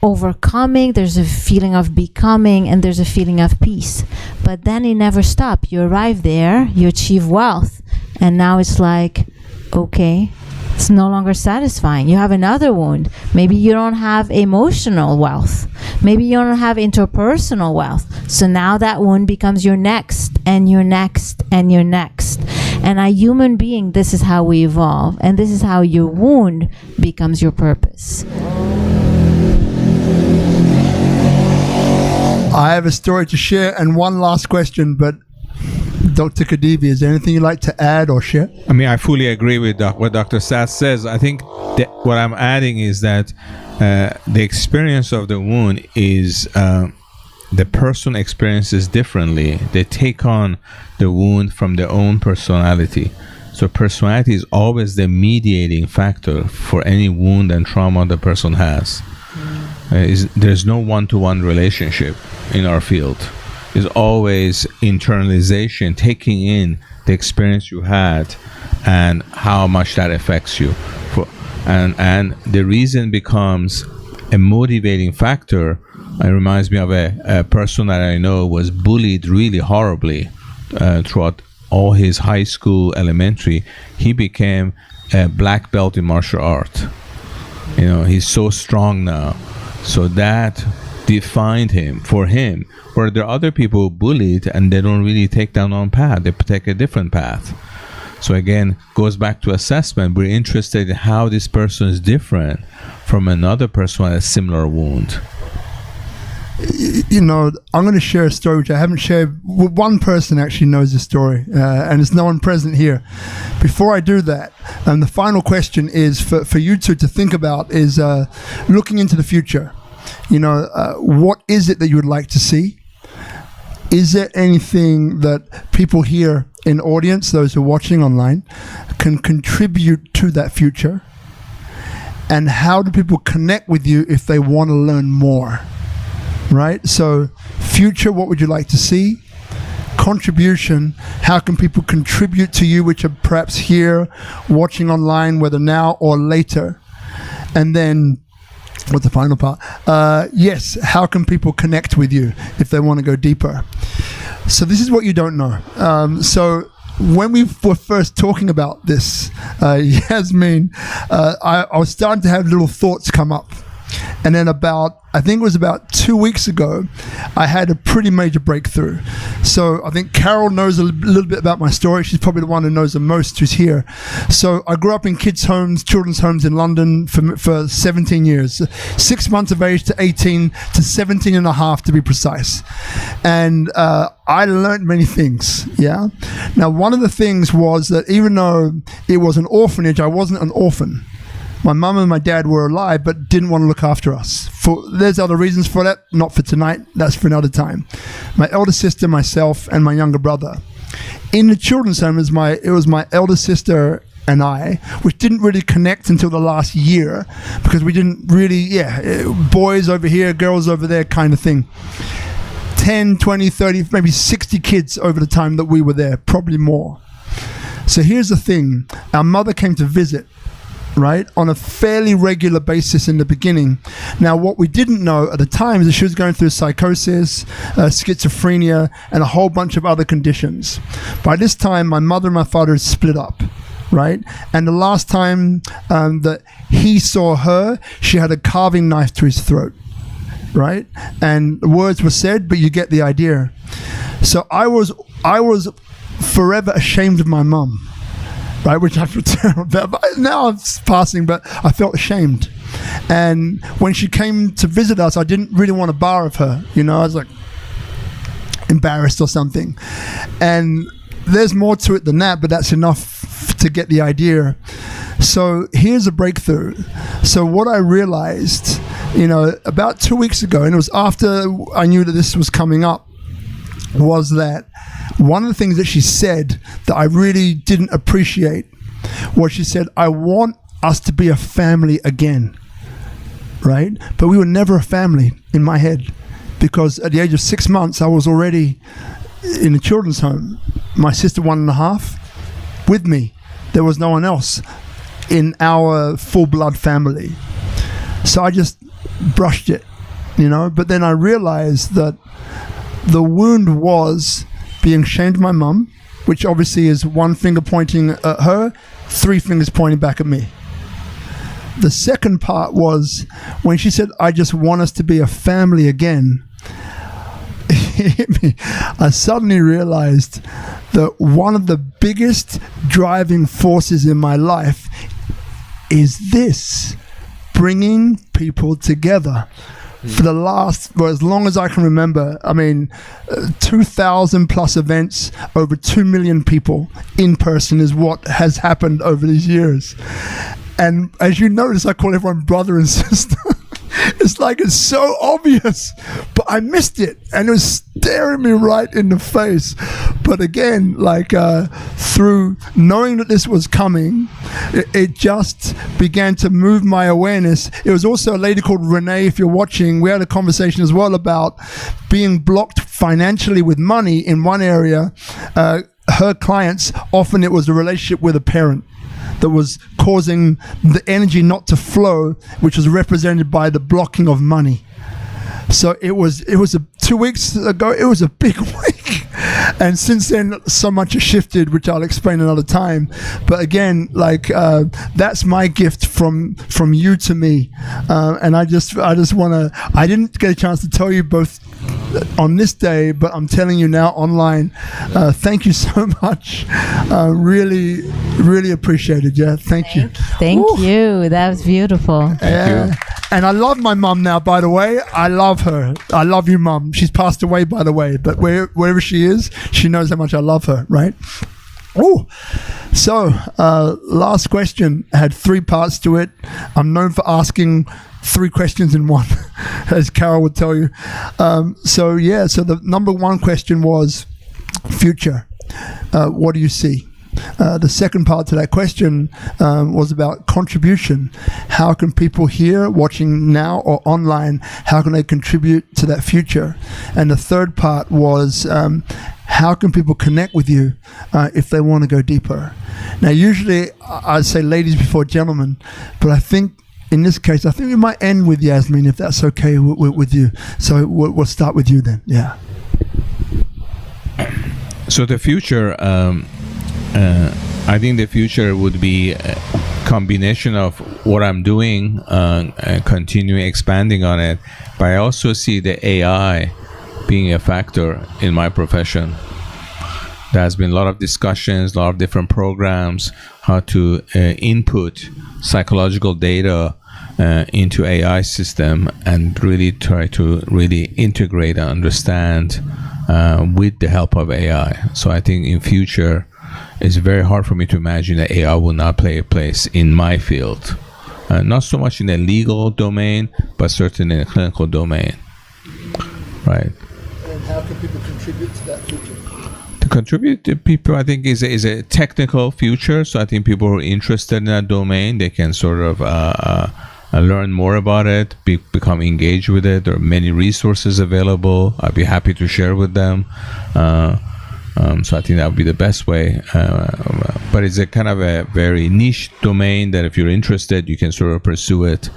overcoming, there's a feeling of becoming, and there's a feeling of peace. But then it never stops. You arrive there, you achieve wealth, and now it's like, okay, it's no longer satisfying. You have another wound. Maybe you don't have emotional wealth. Maybe you don't have interpersonal wealth. So now that wound becomes your next, and your next, and your next. And a human being, this is how we evolve. And this is how your wound becomes your purpose.
I have a story to share and one last question, but Dr. Khadivi, is there anything you'd like to add or share?
I mean, I fully agree with what Dr. Saad says. I think that what I'm adding is that the experience of the wound is the person experiences differently. They take on the wound from their own personality. So personality is always the mediating factor for any wound and trauma the person has. There's no one-to-one relationship in our field. Is always internalization, taking in the experience you had and how much that affects you. And the reason becomes a motivating factor. It reminds me of a person that I know was bullied really horribly throughout all his high school, elementary. He became a black belt in martial art. He's so strong now. So that defined him. For him, where there are other people bullied and they don't really take down one path, they take a different path. So again, goes back to assessment. We're interested in how this person is different from another person with a similar wound.
I'm going to share a story which I haven't shared. One person actually knows this story, and there's no one present here. Before I do that, the final question is for you two to think about is looking into the future. What is it that you would like to see? Is there anything that people here in audience, those who are watching online, can contribute to that future? And how do people connect with you if they want to learn more? Right? So, future, what would you like to see? Contribution, how can people contribute to you, which are perhaps here, watching online, whether now or later? And then, what's the final part? Yes, how can people connect with you if they want to go deeper? So this is what you don't know. So when we were first talking about this, Yasmine, I was starting to have little thoughts come up. And then I think it was about 2 weeks ago, I had a pretty major breakthrough. So I think Carol knows a little bit about my story. She's probably the one who knows the most who's here. So I grew up in children's homes in London for 17 years, 6 months of age to 18 to 17 and a half to be precise. And I learned many things, yeah? Now, one of the things was that even though it was an orphanage, I wasn't an orphan. My mum and my dad were alive, but didn't want to look after us. There's other reasons for that, not for tonight. That's for another time. My elder sister, myself, and my younger brother. In the children's home, it was my elder sister and I, which didn't really connect until the last year, because we didn't really, boys over here, girls over there kind of thing. 10, 20, 30, maybe 60 kids over the time that we were there, probably more. So here's the thing. Our mother came to visit, right, on a fairly regular basis in the beginning. Now, what we didn't know at the time is that she was going through psychosis, schizophrenia, and a whole bunch of other conditions. By this time, my mother and my father had split up, right? And the last time that he saw her, she had a carving knife to his throat, right? And the words were said, but you get the idea. So I was forever ashamed of my mum. Right, which I feel terrible about. Now I'm passing, but I felt ashamed. And when she came to visit us, I didn't really want a bar of her. I was like embarrassed or something. And there's more to it than that, but that's enough to get the idea. So here's a breakthrough. So what I realized, about 2 weeks ago, and it was after I knew that this was coming up, was that one of the things that she said that I really didn't appreciate was she said, I want us to be a family again, right? But we were never a family in my head, because at the age of 6 months, I was already in a children's home. My sister 1.5 with me. There was no one else in our full blood family. So I just brushed it, but then I realized that the wound was being ashamed of my mum, which obviously is one finger pointing at her, 3 fingers pointing back at me. The second part was when she said, I just want us to be a family again, it hit me. I suddenly realized that one of the biggest driving forces in my life is this, bringing people together. For the last, as long as I can remember, 2,000 plus events, over 2 million people in person is what has happened over these years. And as you notice, I call everyone brother and sister. It's like it's so obvious, but I missed it, and it was staring me right in the face. But again, through knowing that this was coming, it just began to move my awareness. It was also a lady called Renee, if you're watching, we had a conversation as well about being blocked financially with money in one area. Her clients, often it was a relationship with a parent that was causing the energy not to flow, which was represented by the blocking of money. So it was 2 weeks ago, it was a big week. And since then, so much has shifted, which I'll explain another time. But again, that's my gift from you to me. And I just want to, I didn't get a chance to tell you both on this day, but I'm telling you now online. Thank you so much. Really, really appreciate it. Yeah, thank you.
Thank you. That was beautiful.
Thank you.
And I love my mum now, by the way. I love her. I love you, Mum. She's passed away, by the way. But wherever she is, she knows how much I love her, right? Oh, so last question had 3 parts to it. I'm known for asking 3 questions in one, as Carol would tell you. So the number 1 question was future. What do you see? The second part to that question was about contribution. How can people here, watching now or online, how can they contribute to that future? And the third part was how can people connect with you if they want to go deeper? Now, usually I'd say ladies before gentlemen, but I think in this case, I think we might end with Yasmine, if that's okay with you. So we'll start with you then. Yeah.
So the future, I think the future would be a combination of what I'm doing, continuing expanding on it, but I also see the AI being a factor in my profession. There has been a lot of discussions, a lot of different programs, how to input psychological data into AI system and really try to really integrate and understand with the help of AI. So I think in future, it's very hard for me to imagine that AI will not play a place in my field. Not so much in the legal domain, but certainly in the clinical domain. Right.
And how can people contribute to that future?
To contribute to people, I think, is a technical future. So I think people who are interested in that domain, they can sort of learn more about it, become engaged with it. There are many resources available. I'd be happy to share with them. So I think that would be the best way. But it's a kind of a very niche domain that if you're interested, you can sort of pursue it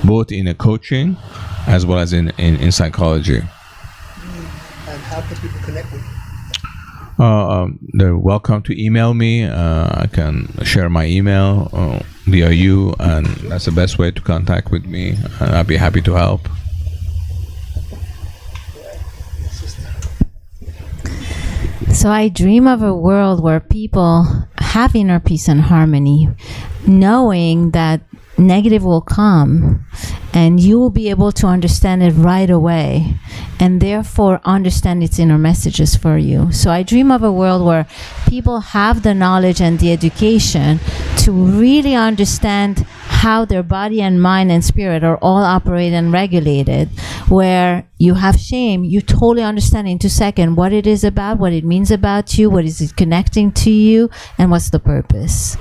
both in a coaching as well as in psychology.
And how can people connect with you?
They're welcome to email me. I can share my email via you, and that's the best way to contact with me. I'd be happy to help.
So I dream of a world where people have inner peace and harmony, knowing that negative will come and you will be able to understand it right away and therefore understand its inner messages for you. So I dream of a world where people have the knowledge and the education to really understand how their body and mind and spirit are all operated and regulated, where you have shame, you totally understand in 2 seconds what it is about, what it means about you, what is it connecting to you, and what's the purpose.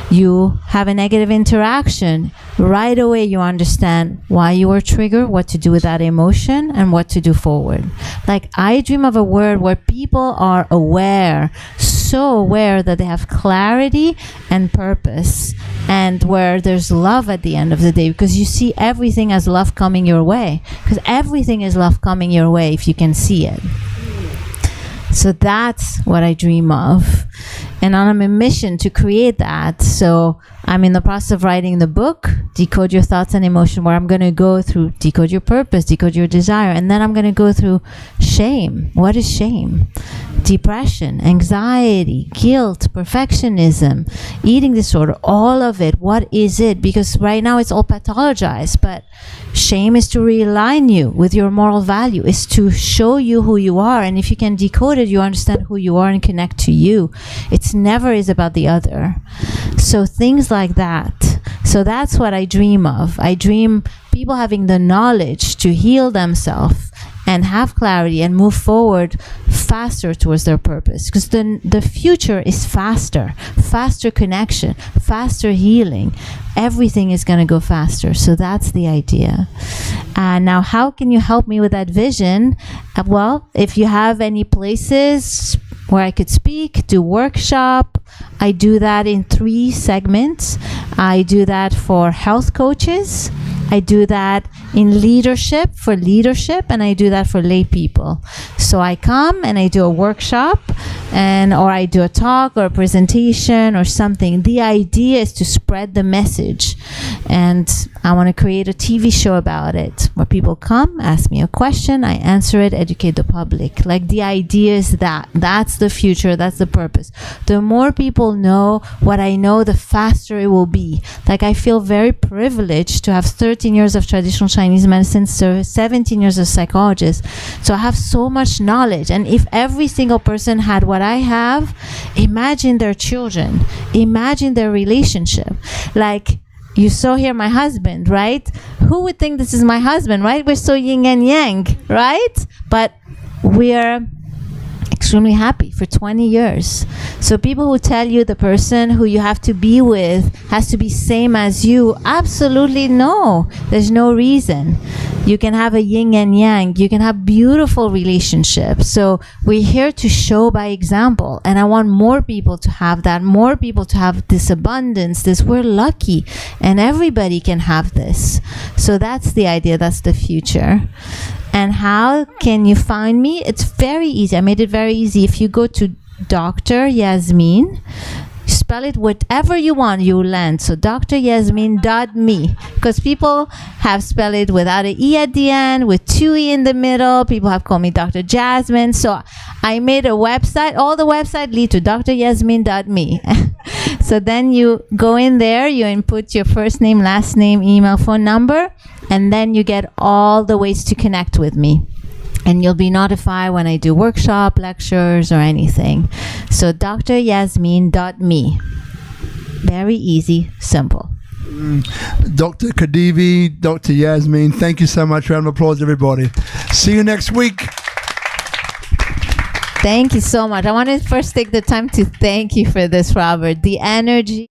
You have a negative interaction, right away you understand why you were triggered, what to do with that emotion, and what to do forward. Like, I dream of a world where people are aware, so aware that they have clarity and purpose, and where there's love at the end of the day, because you see everything as love coming your way, because everything is love coming your way if you can see it. So that's what I dream of, and I'm on a mission to create that. So I'm in the process of writing the book, Decode Your Thoughts and Emotion, where I'm going to go through decode your purpose, decode your desire, and then I'm going to go through shame. What is shame? Depression, anxiety, guilt, perfectionism, eating disorder, all of it. What is it? Because right now it's all pathologized, but shame is to realign you with your moral value, is to show you who you are. And if you can decode it, you understand who you are and connect to you. It's never is about the other. So things like that. So that's what I dream of. I dream people having the knowledge to heal themselves and have clarity and move forward faster towards their purpose, because the future is faster connection, faster healing. Everything is going to go faster. So that's the idea. Now, how can you help me with that vision? Well, if you have any places where I could speak, do workshop, I do that in 3 segments. I do that for health coaches. I do that in leadership, for leadership, and I do that for lay people. So I come and I do a workshop, or I do a talk or a presentation or something. The idea is to spread the message, and I want to create a TV show about it where people come, ask me a question, I answer it, educate the public. Like, the idea is that's the future, that's the purpose. The more people know what I know, the faster it will be. Like, I feel very privileged to have 13 years of traditional Chinese medicine, so 17 years as a psychologist. So I have so much knowledge, and if every single person had what I have, imagine their children, imagine their relationship. Like, you saw here my husband, right? Who would think this is my husband, right? We're so yin and yang, right? But we're extremely happy for 20 years. So people who tell you the person who you have to be with has to be same as you, absolutely no. There's no reason. You can have a yin and yang. You can have beautiful relationships. So we're here to show by example. And I want more people to have that, more people to have this abundance, this we're lucky. And everybody can have this. So that's the idea. That's the future. And how can you find me? It's very easy. I made it very easy. If you go to Dr. Yasmine, spell it whatever you want, you land. So dryasmine.me, because people have spelled it without an E at the end, with 2 E in the middle. People have called me Dr. Jasmine. So I made a website. All the websites lead to dryasmine.me. So then you go in there, you input your first name, last name, email, phone number, and then you get all the ways to connect with me. And you'll be notified when I do workshop, lectures, or anything. So dryasmine.me. Very easy, simple.
Dr. Khadivi, Dr. Yasmine, thank you so much. Round of applause, everybody. See you next week.
Thank you so much. I want to first take the time to thank you for this, Robert. The energy.